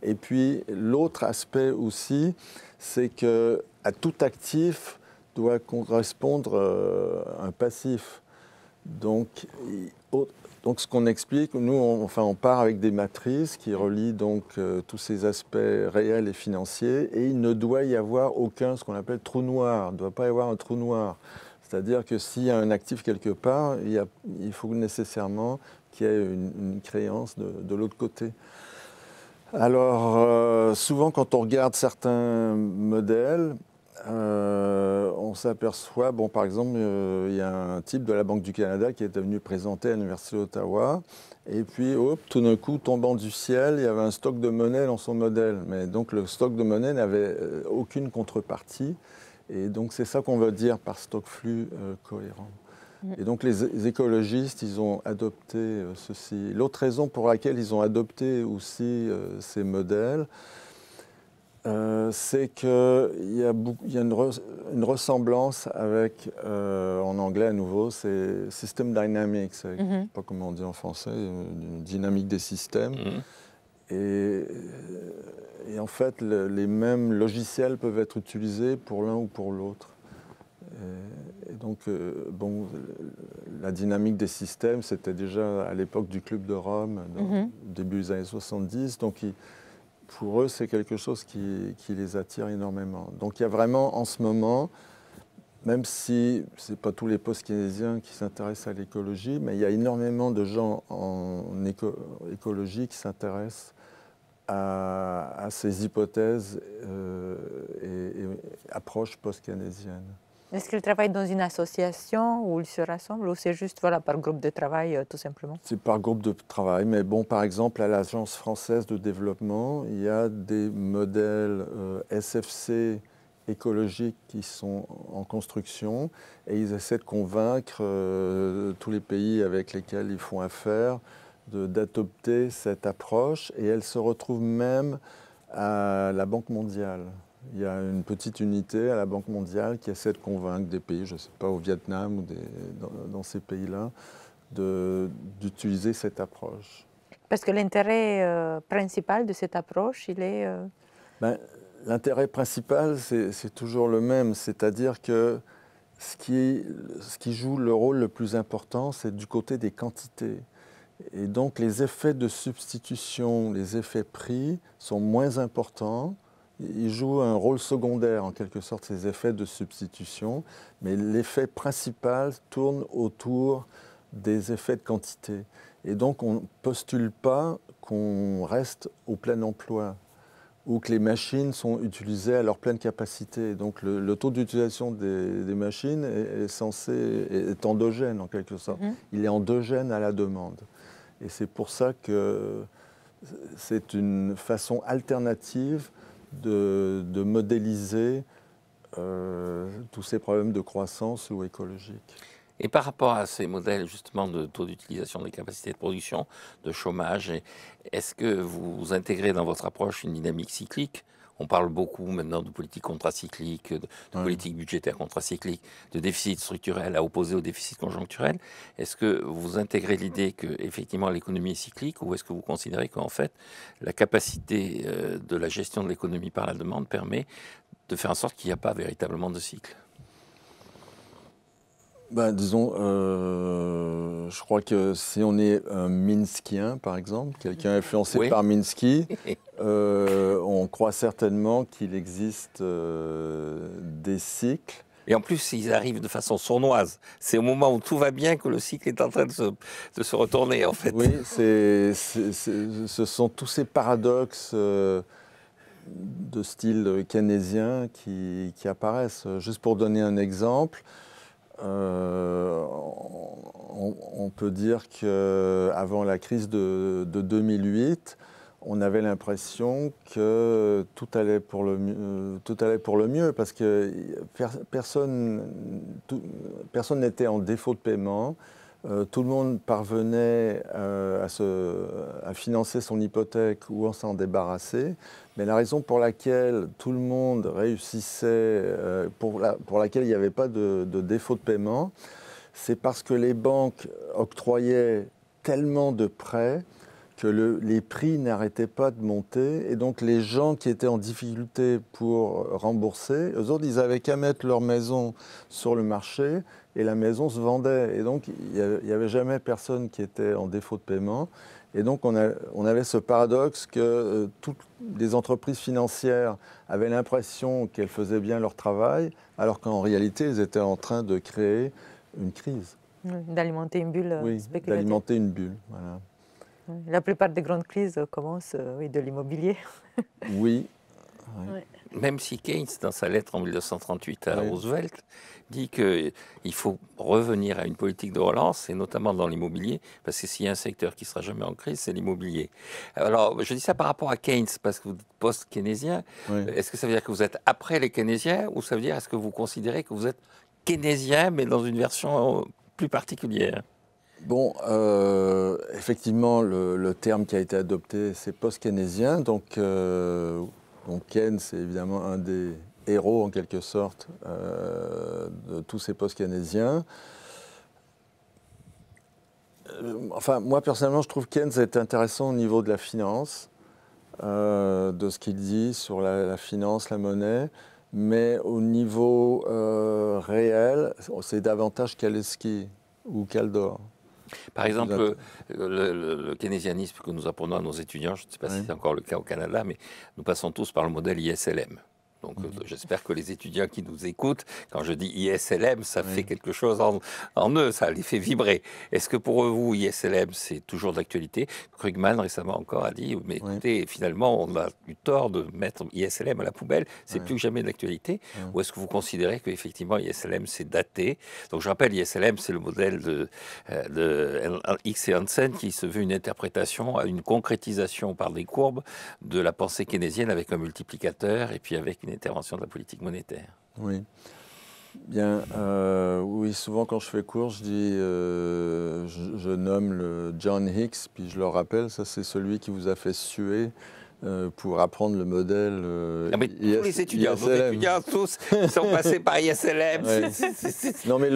Et puis, l'autre aspect aussi, c'est qu'à tout actif doit correspondre un passif. Donc, Donc ce qu'on explique, nous on part avec des matrices qui relient donc tous ces aspects réels et financiers, et il ne doit y avoir aucun, ce qu'on appelle trou noir, il ne doit pas y avoir un trou noir. C'est-à-dire que s'il y a un actif quelque part, il faut nécessairement qu'il y ait une créance de l'autre côté. Alors souvent quand on regarde certains modèles, on s'aperçoit, bon, par exemple, il y a un type de la Banque du Canada qui est venu présenter à l'Université d'Ottawa, et puis, hop, tout d'un coup, tombant du ciel, il y avait un stock de monnaie dans son modèle. Mais donc, le stock de monnaie n'avait aucune contrepartie, et donc c'est ça qu'on veut dire par stock flux cohérent. Et donc, les écologistes, ils ont adopté ceci. L'autre raison pour laquelle ils ont adopté aussi ces modèles, c'est qu'il y a une ressemblance avec, en anglais à nouveau, c'est System Dynamics, je ne sais pas comment on dit en français, une dynamique des systèmes. Et en fait, les mêmes logiciels peuvent être utilisés pour l'un ou pour l'autre. Et donc, bon, la dynamique des systèmes, c'était déjà à l'époque du Club de Rome, au début des années 70, donc pour eux, c'est quelque chose qui les attire énormément. Donc il y a vraiment en ce moment, même si ce n'est pas tous les post-keynésiens qui s'intéressent à l'écologie, mais il y a énormément de gens en écologie qui s'intéressent à ces hypothèses et approches post-keynésiennes. Est-ce qu'ils travaillent dans une association où ils se rassemblent, ou c'est juste voilà, par groupe de travail tout simplement? C'est par groupe de travail, mais bon, par exemple, à l'Agence française de développement, il y a des modèles SFC écologiques qui sont en construction, et ils essaient de convaincre tous les pays avec lesquels ils font affaire d'adopter cette approche, et elle se retrouve même à la Banque mondiale. Il y a une petite unité à la Banque mondiale qui essaie de convaincre des pays, je ne sais pas, au Vietnam ou dans ces pays-là, d'utiliser cette approche. Parce que l'intérêt principal de cette approche, il est... L'intérêt principal, c'est toujours le même, c'est-à-dire que ce qui joue le rôle le plus important, c'est du côté des quantités. Et donc les effets de substitution, les effets prix sont moins importants. Ils jouent un rôle secondaire, en quelque sorte, ces effets de substitution, mais l'effet principal tourne autour des effets de quantité. Et donc, on ne postule pas qu'on reste au plein emploi ou que les machines sont utilisées à leur pleine capacité. Donc, le taux d'utilisation des machines est endogène, en quelque sorte. Il est endogène à la demande. Et c'est pour ça que c'est une façon alternative de modéliser tous ces problèmes de croissance ou écologiques. Et par rapport à ces modèles justement de taux d'utilisation des capacités de production, de chômage, est-ce que vous intégrez dans votre approche une dynamique cyclique? On parle beaucoup maintenant de politique contracyclique, de politique budgétaire contracyclique, de déficit structurel à opposer au déficit conjoncturel. Est-ce que vous intégrez l'idée que effectivement l'économie est cyclique, ou est-ce que vous considérez qu'en fait la capacité de la gestion de l'économie par la demande permet de faire en sorte qu'il n'y a pas véritablement de cycle? Disons, je crois que si on est un Minskien, par exemple, quelqu'un influencé par Minsky, on croit certainement qu'il existe des cycles. Et en plus, ils arrivent de façon sournoise. C'est au moment où tout va bien que le cycle est en train de se retourner, en fait. Oui, ce sont tous ces paradoxes de style keynésien qui apparaissent. Juste pour donner un exemple, on peut dire qu'avant la crise de 2008, on avait l'impression que tout allait pour le mieux, parce que personne n'était en défaut de paiement. Tout le monde parvenait à financer son hypothèque ou à s'en débarrasser. Mais la raison pour laquelle tout le monde réussissait, pour laquelle il n'y avait pas de défaut de paiement, c'est parce que les banques octroyaient tellement de prêts que les prix n'arrêtaient pas de monter. Et donc, les gens qui étaient en difficulté pour rembourser, eux autres, ils n'avaient qu'à mettre leur maison sur le marché et la maison se vendait. Et donc, il n'y avait jamais personne qui était en défaut de paiement. Et donc, on avait ce paradoxe que toutes les entreprises financières avaient l'impression qu'elles faisaient bien leur travail, alors qu'en réalité, elles étaient en train de créer une crise. D'alimenter une bulle spéculative. D'alimenter une bulle, voilà. La plupart des grandes crises commencent de l'immobilier. Oui. Ouais. Même si Keynes, dans sa lettre en 1938 à Roosevelt, dit qu'il faut revenir à une politique de relance, et notamment dans l'immobilier, parce que s'il y a un secteur qui ne sera jamais en crise, c'est l'immobilier. Alors, je dis ça par rapport à Keynes, parce que vous êtes post-keynésien. Est-ce que ça veut dire que vous êtes après les keynésiens, ou ça veut dire, est-ce que vous considérez que vous êtes keynésien, mais dans une version plus particulière? Bon, effectivement, le terme qui a été adopté, c'est post-keynésien. Donc, Keynes, c'est évidemment un des héros, en quelque sorte, de tous ces post-keynésiens. Enfin, moi, personnellement, je trouve que Keynes est intéressant au niveau de la finance, de ce qu'il dit sur la finance, la monnaie. Mais au niveau réel, c'est davantage Kalecki ou Kaldor. Par exemple, le keynésianisme que nous apprenons à nos étudiants, je ne sais pas si c'est encore le cas au Canada, mais nous passons tous par le modèle ISLM. Donc j'espère que les étudiants qui nous écoutent, quand je dis ISLM, ça fait quelque chose en eux, ça les fait vibrer. Est-ce que pour vous, ISLM, c'est toujours d'actualité? Krugman récemment encore a dit, mais écoutez, finalement, on a eu tort de mettre ISLM à la poubelle, c'est plus que jamais d'actualité. Ou est-ce que vous considérez qu'effectivement ISLM, c'est daté? Donc je rappelle, ISLM, c'est le modèle de X et Hansen qui se veut une interprétation, une concrétisation par des courbes de la pensée keynésienne avec un multiplicateur et puis avec une intervention de la politique monétaire. Oui. Bien, oui, souvent quand je fais cours, je dis, je nomme le John Hicks, puis je leur rappelle, ça c'est celui qui vous a fait suer pour apprendre le modèle mais tous les étudiants, nos étudiants tous sont passés par ISLM. Non mais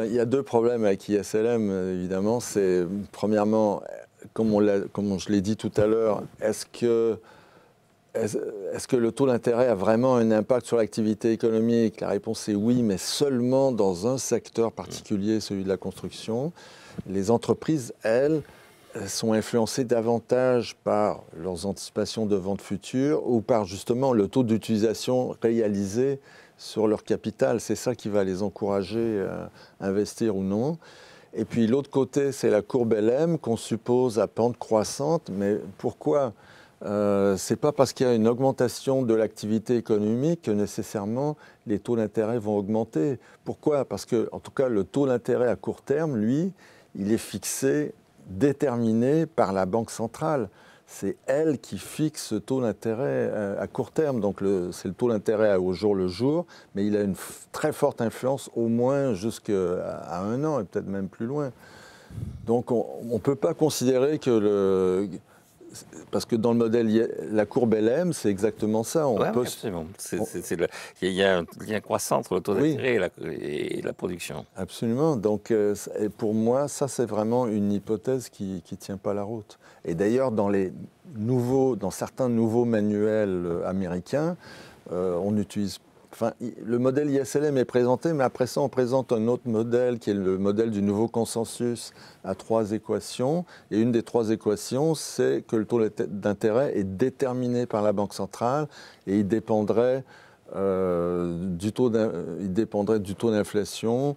il y a deux problèmes avec ISLM, évidemment. C'est premièrement, comme je l'ai dit tout à l'heure, est-ce que le taux d'intérêt a vraiment un impact sur l'activité économique? La réponse est oui, mais seulement dans un secteur particulier, celui de la construction. Les entreprises, elles, sont influencées davantage par leurs anticipations de ventes futures ou par justement le taux d'utilisation réalisé sur leur capital. C'est ça qui va les encourager à investir ou non. Et puis l'autre côté, c'est la courbe LM qu'on suppose à pente croissante. Mais pourquoi ? C'est pas parce qu'il y a une augmentation de l'activité économique que nécessairement les taux d'intérêt vont augmenter. Pourquoi? Parce que, en tout cas, le taux d'intérêt à court terme, lui, il est fixé, déterminé par la Banque centrale. C'est elle qui fixe ce taux d'intérêt à court terme. Donc c'est le taux d'intérêt au jour le jour, mais il a une très forte influence au moins jusqu'à un an et peut-être même plus loin. Donc on ne peut pas considérer que parce que dans le modèle, la courbe LM, c'est exactement ça. Absolument. Il y a un lien croissant entre le taux d'intérêt et la production. Absolument. Donc, pour moi, ça, c'est vraiment une hypothèse qui ne tient pas la route. Et d'ailleurs, dans certains nouveaux manuels américains, on utilise... Enfin, le modèle ISLM est présenté, mais après ça, on présente un autre modèle qui est le modèle du nouveau consensus à 3 équations. Et une des 3 équations, c'est que le taux d'intérêt est déterminé par la Banque centrale et il dépendrait du taux d'inflation,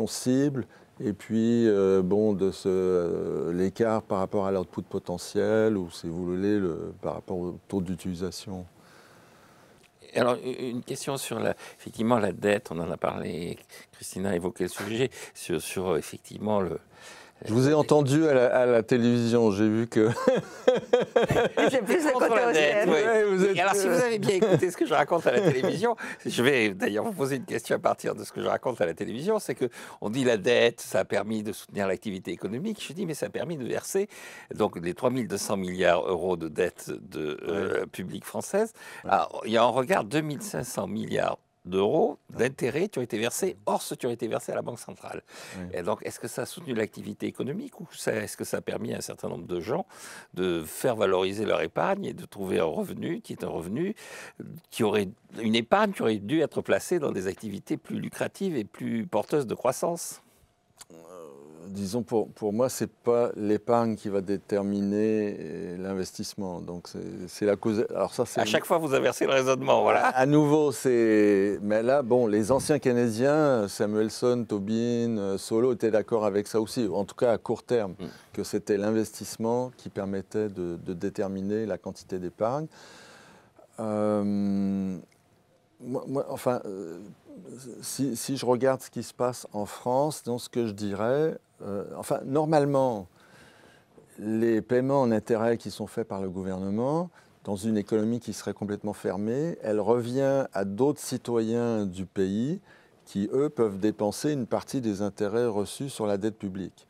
cible, et puis de l'écart par rapport à l'output potentiel ou, si vous voulez, par rapport au taux d'utilisation. Alors, une question sur effectivement la dette, on en a parlé, Christina a évoqué le sujet, sur effectivement Je vous ai entendu à la télévision, j'ai vu que... C'est plus le côté austère. Alors, si vous avez bien écouté ce que je raconte à la télévision, je vais d'ailleurs vous poser une question à partir de ce que je raconte à la télévision, c'est qu'on dit la dette, ça a permis de soutenir l'activité économique. Je dis, mais ça a permis de verser donc les 3200 milliards € de dette publique française. Alors, on regarde 2500 milliards d'euros d'intérêts qui ont été versés hors ceux qui ont été versés à la Banque centrale. Oui. Et donc, est-ce que ça a soutenu l'activité économique ou est-ce que ça a permis à un certain nombre de gens de faire valoriser leur épargne et de trouver un revenu qui est un revenu qui aurait une épargne qui aurait dû être placée dans des activités plus lucratives et plus porteuses de croissance? Disons, pour moi, ce n'est pas l'épargne qui va déterminer l'investissement. Donc, c'est la cause. Alors ça, À chaque fois, vous inversez le raisonnement, voilà. À nouveau, c'est. Mais là, bon, les anciens keynésiens, Samuelson, Tobin, Solow, étaient d'accord avec ça aussi, en tout cas à court terme, que c'était l'investissement qui permettait de déterminer la quantité d'épargne. Enfin, si je regarde ce qui se passe en France, donc ce que je dirais, enfin, normalement, les paiements en intérêt qui sont faits par le gouvernement, dans une économie qui serait complètement fermée, elle revient à d'autres citoyens du pays qui, eux, peuvent dépenser une partie des intérêts reçus sur la dette publique.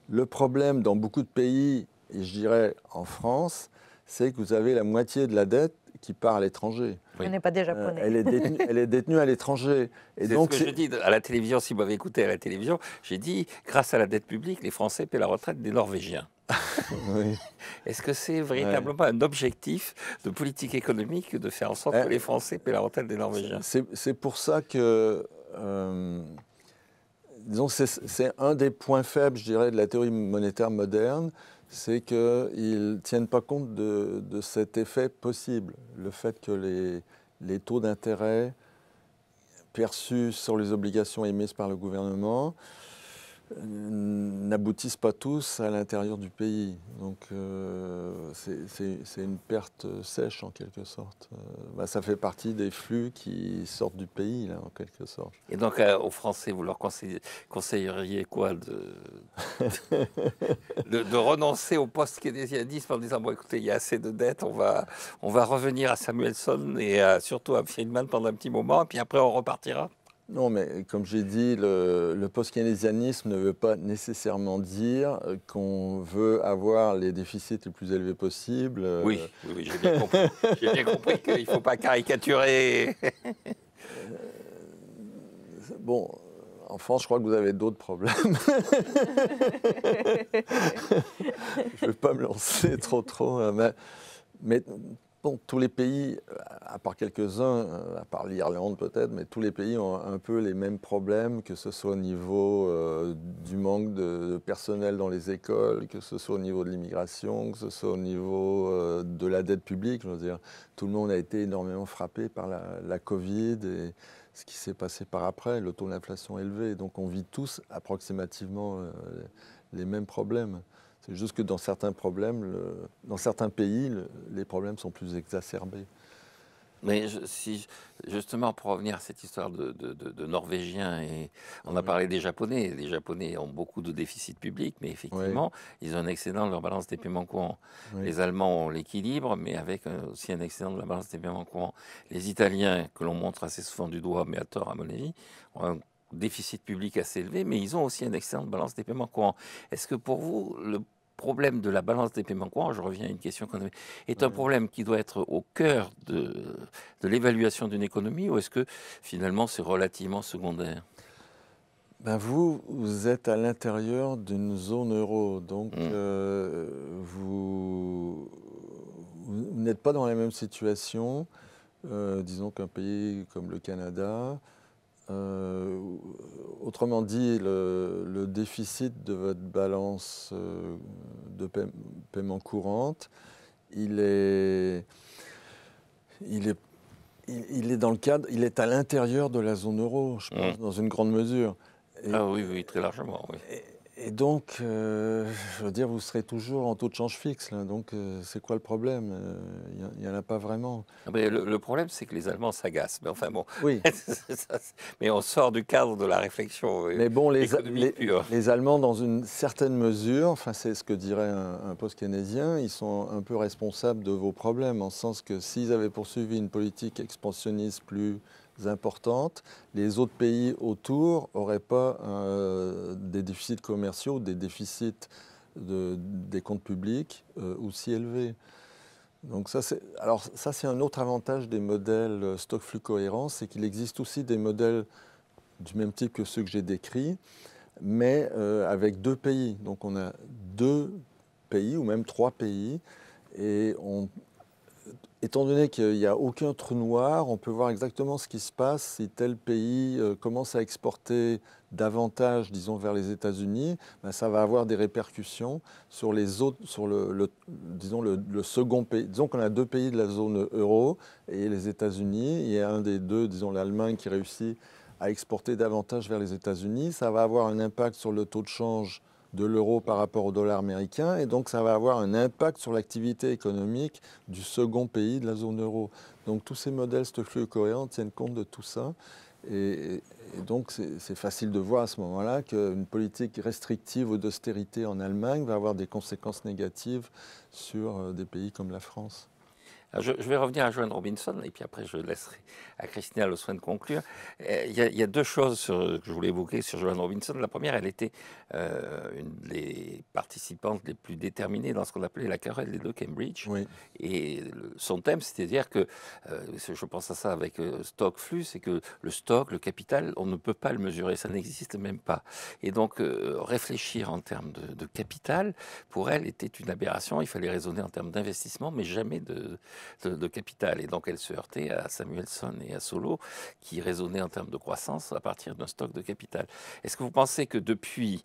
Le problème dans beaucoup de pays, et je dirais en France, c'est que vous avez la moitié de la dette qui part à l'étranger. Oui. Elle n'est pas des Japonais. Elle est détenue à l'étranger. C'est donc, ce que je dis à la télévision, si vous m'avez écouté à la télévision, j'ai dit, grâce à la dette publique, les Français paient la retraite des Norvégiens. Oui. Est-ce que c'est véritablement un objectif de politique économique de faire en sorte que les Français paient la retraite des Norvégiens? C'est pour ça que, disons, c'est un des points faibles, je dirais, de la théorie monétaire moderne, c'est qu'ils ne tiennent pas compte de cet effet possible. Le fait que les taux d'intérêt perçus sur les obligations émises par le gouvernement n'aboutissent pas tous à l'intérieur du pays. Donc c'est une perte sèche en quelque sorte. Ça fait partie des flux qui sortent du pays, là, en quelque sorte. Et donc aux Français, vous leur conseilleriez quoi de renoncer au post-keynésianisme en disant, bon écoutez, il y a assez de dettes, on va revenir à Samuelson et surtout à Friedman pendant un petit moment, et puis après on repartira? Non, mais comme j'ai dit, le post-keynésianisme ne veut pas nécessairement dire qu'on veut avoir les déficits les plus élevés possibles. Oui, j'ai bien compris. J'ai bien compris qu'il ne faut pas caricaturer. Bon, en France, je crois que vous avez d'autres problèmes. Je ne vais pas me lancer trop. Mais bon, tous les pays, à part quelques-uns, à part l'Irlande peut-être, mais tous les pays ont un peu les mêmes problèmes, que ce soit au niveau du manque de personnel dans les écoles, que ce soit au niveau de l'immigration, que ce soit au niveau de la dette publique. Je veux dire, tout le monde a été énormément frappé par la Covid et ce qui s'est passé par après, le taux d'inflation élevé. Donc on vit tous approximativement les mêmes problèmes. C'est juste que dans certains pays, les problèmes sont plus exacerbés. Mais justement, pour revenir à cette histoire de Norvégiens, et on a parlé des Japonais. Les Japonais ont beaucoup de déficit public, mais effectivement, ils ont un excédent de leur balance des paiements courants. Oui. Les Allemands ont l'équilibre, mais avec aussi un excédent de la balance des paiements courants. Les Italiens, que l'on montre assez souvent du doigt, mais à tort à mon avis, ont un déficit public assez élevé, mais ils ont aussi un excédent de balance des paiements courants. Est-ce que pour vous, le problème de la balance des paiements courants, je reviens à une question qu'on avait, est un problème qui doit être au cœur de l'évaluation d'une économie, ou est-ce que finalement c'est relativement secondaire? Vous êtes à l'intérieur d'une zone euro, donc vous n'êtes pas dans la même situation, disons qu'un pays comme le Canada. Autrement dit, le déficit de votre balance de paiement courante, il est dans le cadre, il est à l'intérieur de la zone euro, je pense, dans une grande mesure. Oui, très largement. Oui. Et donc, je veux dire, vous serez toujours en taux de change fixe. Là, donc, c'est quoi le problème? Il n'y en a pas vraiment. Mais le problème, c'est que les Allemands s'agacent. Mais enfin bon, oui. Mais on sort du cadre de la réflexion. Mais bon, les Allemands, dans une certaine mesure, enfin, c'est ce que dirait un post-keynésien, ils sont un peu responsables de vos problèmes, en ce sens que s'ils avaient poursuivi une politique expansionniste plus importante, les autres pays autour n'auraient pas des déficits commerciaux, des déficits des comptes publics aussi élevés. Donc ça, c'est un autre avantage des modèles stock flux cohérent, c'est qu'il existe aussi des modèles du même type que ceux que j'ai décrits, mais avec deux pays. Donc on a deux pays ou même trois pays, et étant donné qu'il n'y a aucun trou noir, on peut voir exactement ce qui se passe si tel pays commence à exporter davantage, disons, vers les États-Unis, ben, ça va avoir des répercussions sur les autres, sur disons, le second pays. Disons qu'on a deux pays de la zone euro et les États-Unis. Il y a un des deux, disons l'Allemagne, qui réussit à exporter davantage vers les États-Unis. Ça va avoir un impact sur le taux de change de l'euro par rapport au dollar américain, et donc ça va avoir un impact sur l'activité économique du second pays de la zone euro. Donc tous ces modèles stock flux cohérents tiennent compte de tout ça, et donc c'est facile de voir à ce moment-là qu'une politique restrictive ou d'austérité en Allemagne va avoir des conséquences négatives sur des pays comme la France. Alors je vais revenir à Joanne Robinson, et puis après je laisserai à Christina le soin de conclure. Il y a deux choses que je voulais évoquer sur Joanne Robinson. La première, elle était une des participantes les plus déterminées dans ce qu'on appelait la querelle des deux Cambridge. Oui. Et son thème, c'est-à-dire que, je pense à ça avec stock flux, c'est que le stock, le capital, on ne peut pas le mesurer, ça n'existe même pas. Et donc réfléchir en termes de capital, pour elle, était une aberration. Il fallait raisonner en termes d'investissement, mais jamais de capital. Et donc elle se heurtait à Samuelson et à Solow, qui raisonnaient en termes de croissance à partir d'un stock de capital. Est-ce que vous pensez que depuis,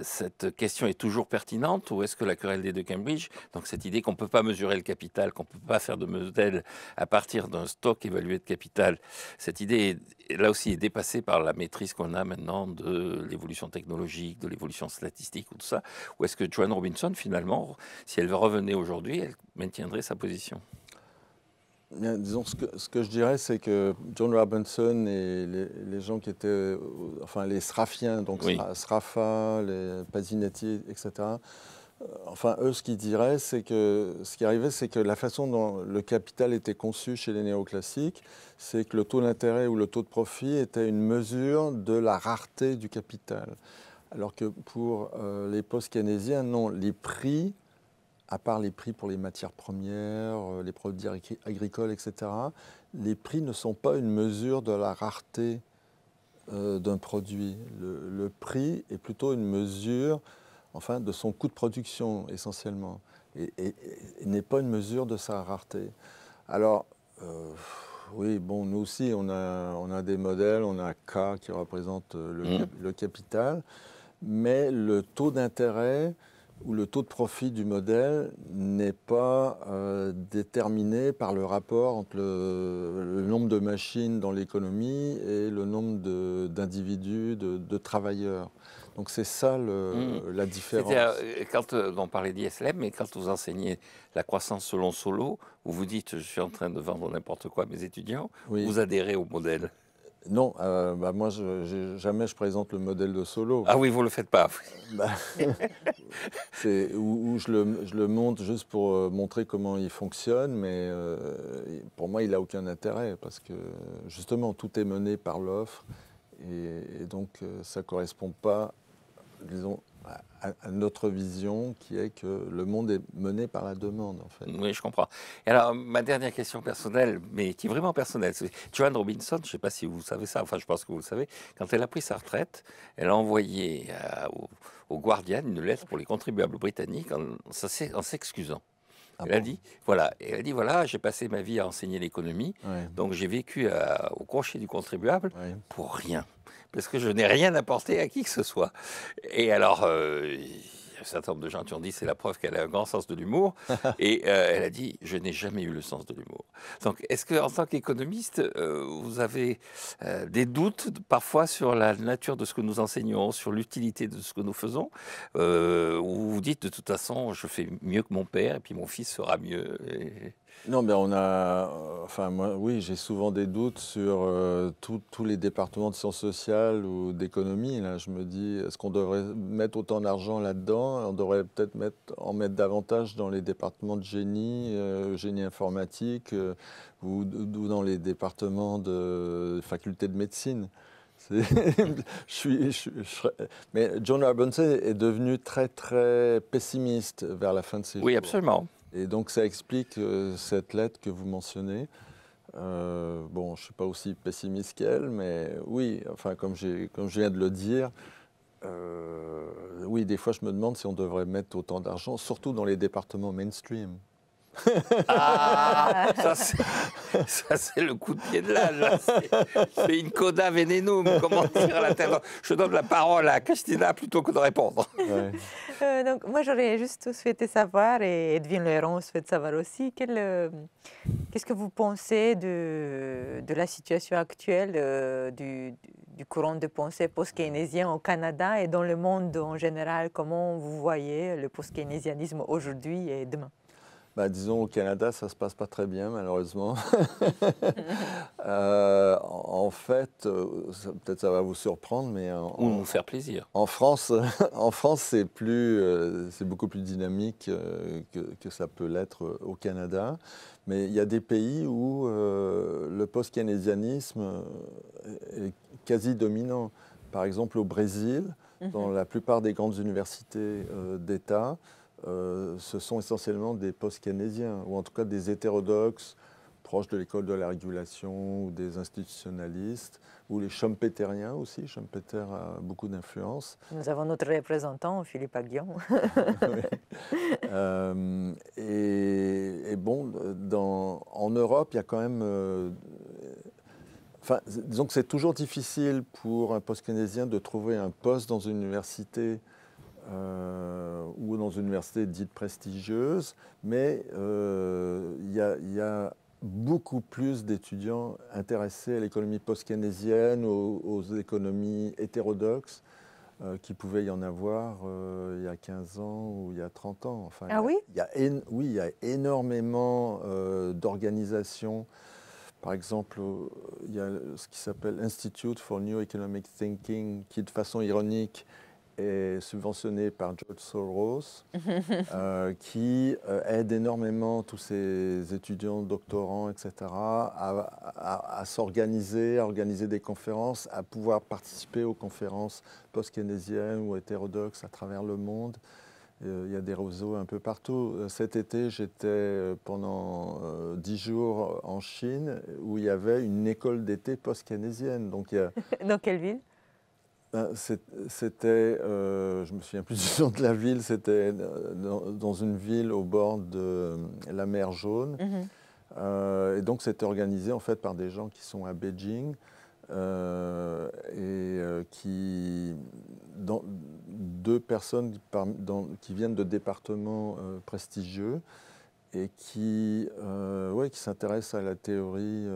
cette question est toujours pertinente, ou est-ce que la querelle des deux Cambridge, donc cette idée qu'on ne peut pas mesurer le capital, qu'on ne peut pas faire de modèle à partir d'un stock évalué de capital, cette idée là aussi est dépassée par la maîtrise qu'on a maintenant de l'évolution technologique, de l'évolution statistique ou tout ça, ou est-ce que Joanne Robinson, finalement, si elle revenait aujourd'hui, elle maintiendrait sa position? Bien, disons, ce que je dirais, c'est que John Robinson et les gens qui étaient, enfin les Sraffiens, donc Oui. Sraffa, les Pasinetti, etc., enfin eux, ce qu'ils diraient, c'est que ce qui arrivait, c'est que la façon dont le capital était conçu chez les néoclassiques, c'est que le taux d'intérêt ou le taux de profit était une mesure de la rareté du capital. Alors que pour les post-keynésiens, non, les prix, à part les prix pour les matières premières, les produits agricoles, etc., les prix ne sont pas une mesure de la rareté d'un produit. Le prix est plutôt une mesure, enfin, de son coût de production, essentiellement, et n'est pas une mesure de sa rareté. Alors, oui, bon, nous aussi, on a des modèles, on a K qui représente le capital, mais le taux d'intérêt où le taux de profit du modèle n'est pas déterminé par le rapport entre le nombre de machines dans l'économie et le nombre d'individus, de travailleurs. Donc c'est ça la différence. Quand on parlait d'ISLM, mais quand vous enseignez la croissance selon Solow, vous vous dites, je suis en train de vendre n'importe quoi à mes étudiants, oui. Vous adhérez au modèle? Non, moi, jamais je présente le modèle de Solow. Ah oui, vous ne le faites pas. Bah, où je le montre juste pour montrer comment il fonctionne, mais pour moi, il n'a aucun intérêt, parce que justement, tout est mené par l'offre, et donc ça ne correspond pas, disons, à notre vision, qui est que le monde est mené par la demande, en fait. Oui, je comprends. Et alors, ma dernière question personnelle, mais qui est vraiment personnelle, c'est Joanne Robinson, je ne sais pas si vous savez ça, enfin je pense que vous le savez, quand elle a pris sa retraite, elle a envoyé au Guardian une lettre pour les contribuables britanniques en s'excusant. Elle a dit, voilà, j'ai passé ma vie à enseigner l'économie, donc j'ai vécu au crochet du contribuable pour rien, parce que je n'ai rien apporté à qui que ce soit. Et alors, il y a un certain nombre de gens qui ont dit, c'est la preuve qu'elle a un grand sens de l'humour, et elle a dit, je n'ai jamais eu le sens de l'humour. Donc, est-ce qu'en tant qu'économiste, vous avez des doutes parfois sur la nature de ce que nous enseignons, sur l'utilité de ce que nous faisons, ou vous vous dites, de toute façon, je fais mieux que mon père, et puis mon fils fera mieux Non, mais enfin moi, oui, j'ai souvent des doutes sur tous les départements de sciences sociales ou d'économie. Là, je me dis, est-ce qu'on devrait mettre autant d'argent là-dedans? On devrait peut-être en mettre davantage dans les départements de génie, génie informatique, ou dans les départements de faculté de médecine. Mais John Robinson est devenu très, très pessimiste vers la fin de ses jours. Oui, absolument. Et donc ça explique cette lettre que vous mentionnez. Bon, je ne suis pas aussi pessimiste qu'elle, mais oui, enfin, comme je viens de le dire, oui, des fois je me demande si on devrait mettre autant d'argent, surtout dans les départements mainstream. Ah, ça c'est le coup de pied de l'âge. C'est une coda venenum, comment dire à la tête. Je donne la parole à Christina plutôt que de répondre. Ouais. Donc, moi, j'aurais juste souhaité savoir, et Edwin Leron souhaite savoir aussi, qu'est-ce que vous pensez de la situation actuelle du courant de pensée post-keynésien au Canada et dans le monde en général. Comment vous voyez le post-keynésianisme aujourd'hui et demain? Bah, disons, au Canada, ça ne se passe pas très bien, malheureusement. En fait, peut-être ça va vous surprendre, mais Ou nous faire plaisir. En France, c'est beaucoup plus dynamique que ça peut l'être au Canada. Mais il y a des pays où le post-keynésianisme est quasi dominant. Par exemple, au Brésil, dans la plupart des grandes universités d'État, ce sont essentiellement des post-keynésiens, ou en tout cas des hétérodoxes, proches de l'école de la régulation, ou des institutionnalistes, ou les Schumpeteriens aussi. Schumpeter a beaucoup d'influence. Nous avons notre représentant, Philippe Aghion. Et bon, en Europe, il y a quand même... Enfin, disons que c'est toujours difficile pour un post-keynésien de trouver un poste dans une université ou dans une université dite prestigieuse, mais il y a beaucoup plus d'étudiants intéressés à l'économie post-keynésienne, aux économies hétérodoxes, qu'il pouvait y en avoir il y a 15 ans ou il y a 30 ans. Enfin, ah oui? Oui, il y a énormément d'organisations. Par exemple, il y a ce qui s'appelle Institute for New Economic Thinking, qui de façon ironique est subventionné par George Soros, qui aide énormément tous ces étudiants, doctorants, etc., à s'organiser, à organiser des conférences, à pouvoir participer aux conférences post-keynésiennes ou hétérodoxes à travers le monde. Il y a des réseaux un peu partout. Cet été, j'étais pendant 10 jours en Chine, où il y avait une école d'été post-keynésienne. Dans quelle ville? C'était, je me souviens plus du nom de la ville, c'était dans une ville au bord de la mer Jaune. Et donc c'était organisé en fait par des gens qui sont à Beijing deux personnes qui viennent de départements prestigieux et qui s'intéressent à la théorie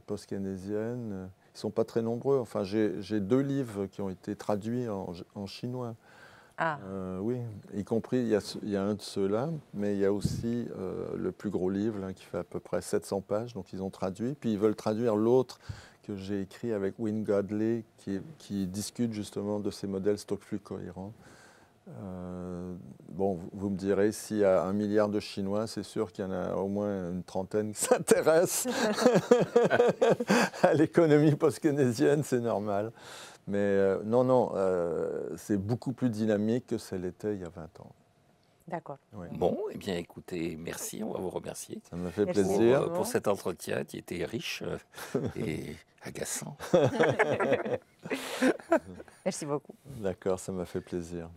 post-keynésienne. Ils ne sont pas très nombreux. Enfin, j'ai 2 livres qui ont été traduits en chinois. Ah. Oui, y compris, il y a un de ceux-là, mais il y a aussi le plus gros livre là, qui fait à peu près 700 pages, donc ils ont traduit. Puis ils veulent traduire l'autre que j'ai écrit avec Wynne Godley, qui discute justement de ces modèles stock-flux cohérents. Bon, vous me direz, s'il y a 1 milliard de Chinois, c'est sûr qu'il y en a au moins une trentaine qui s'intéressent à l'économie post-keynésienne, c'est normal. Mais non, c'est beaucoup plus dynamique que ça l'était il y a 20 ans. D'accord. Oui. Bon, eh bien écoutez, merci, on va vous remercier. Ça me fait Merci plaisir. Pour cet entretien qui était riche et agaçant. Merci beaucoup. D'accord, ça m'a fait plaisir.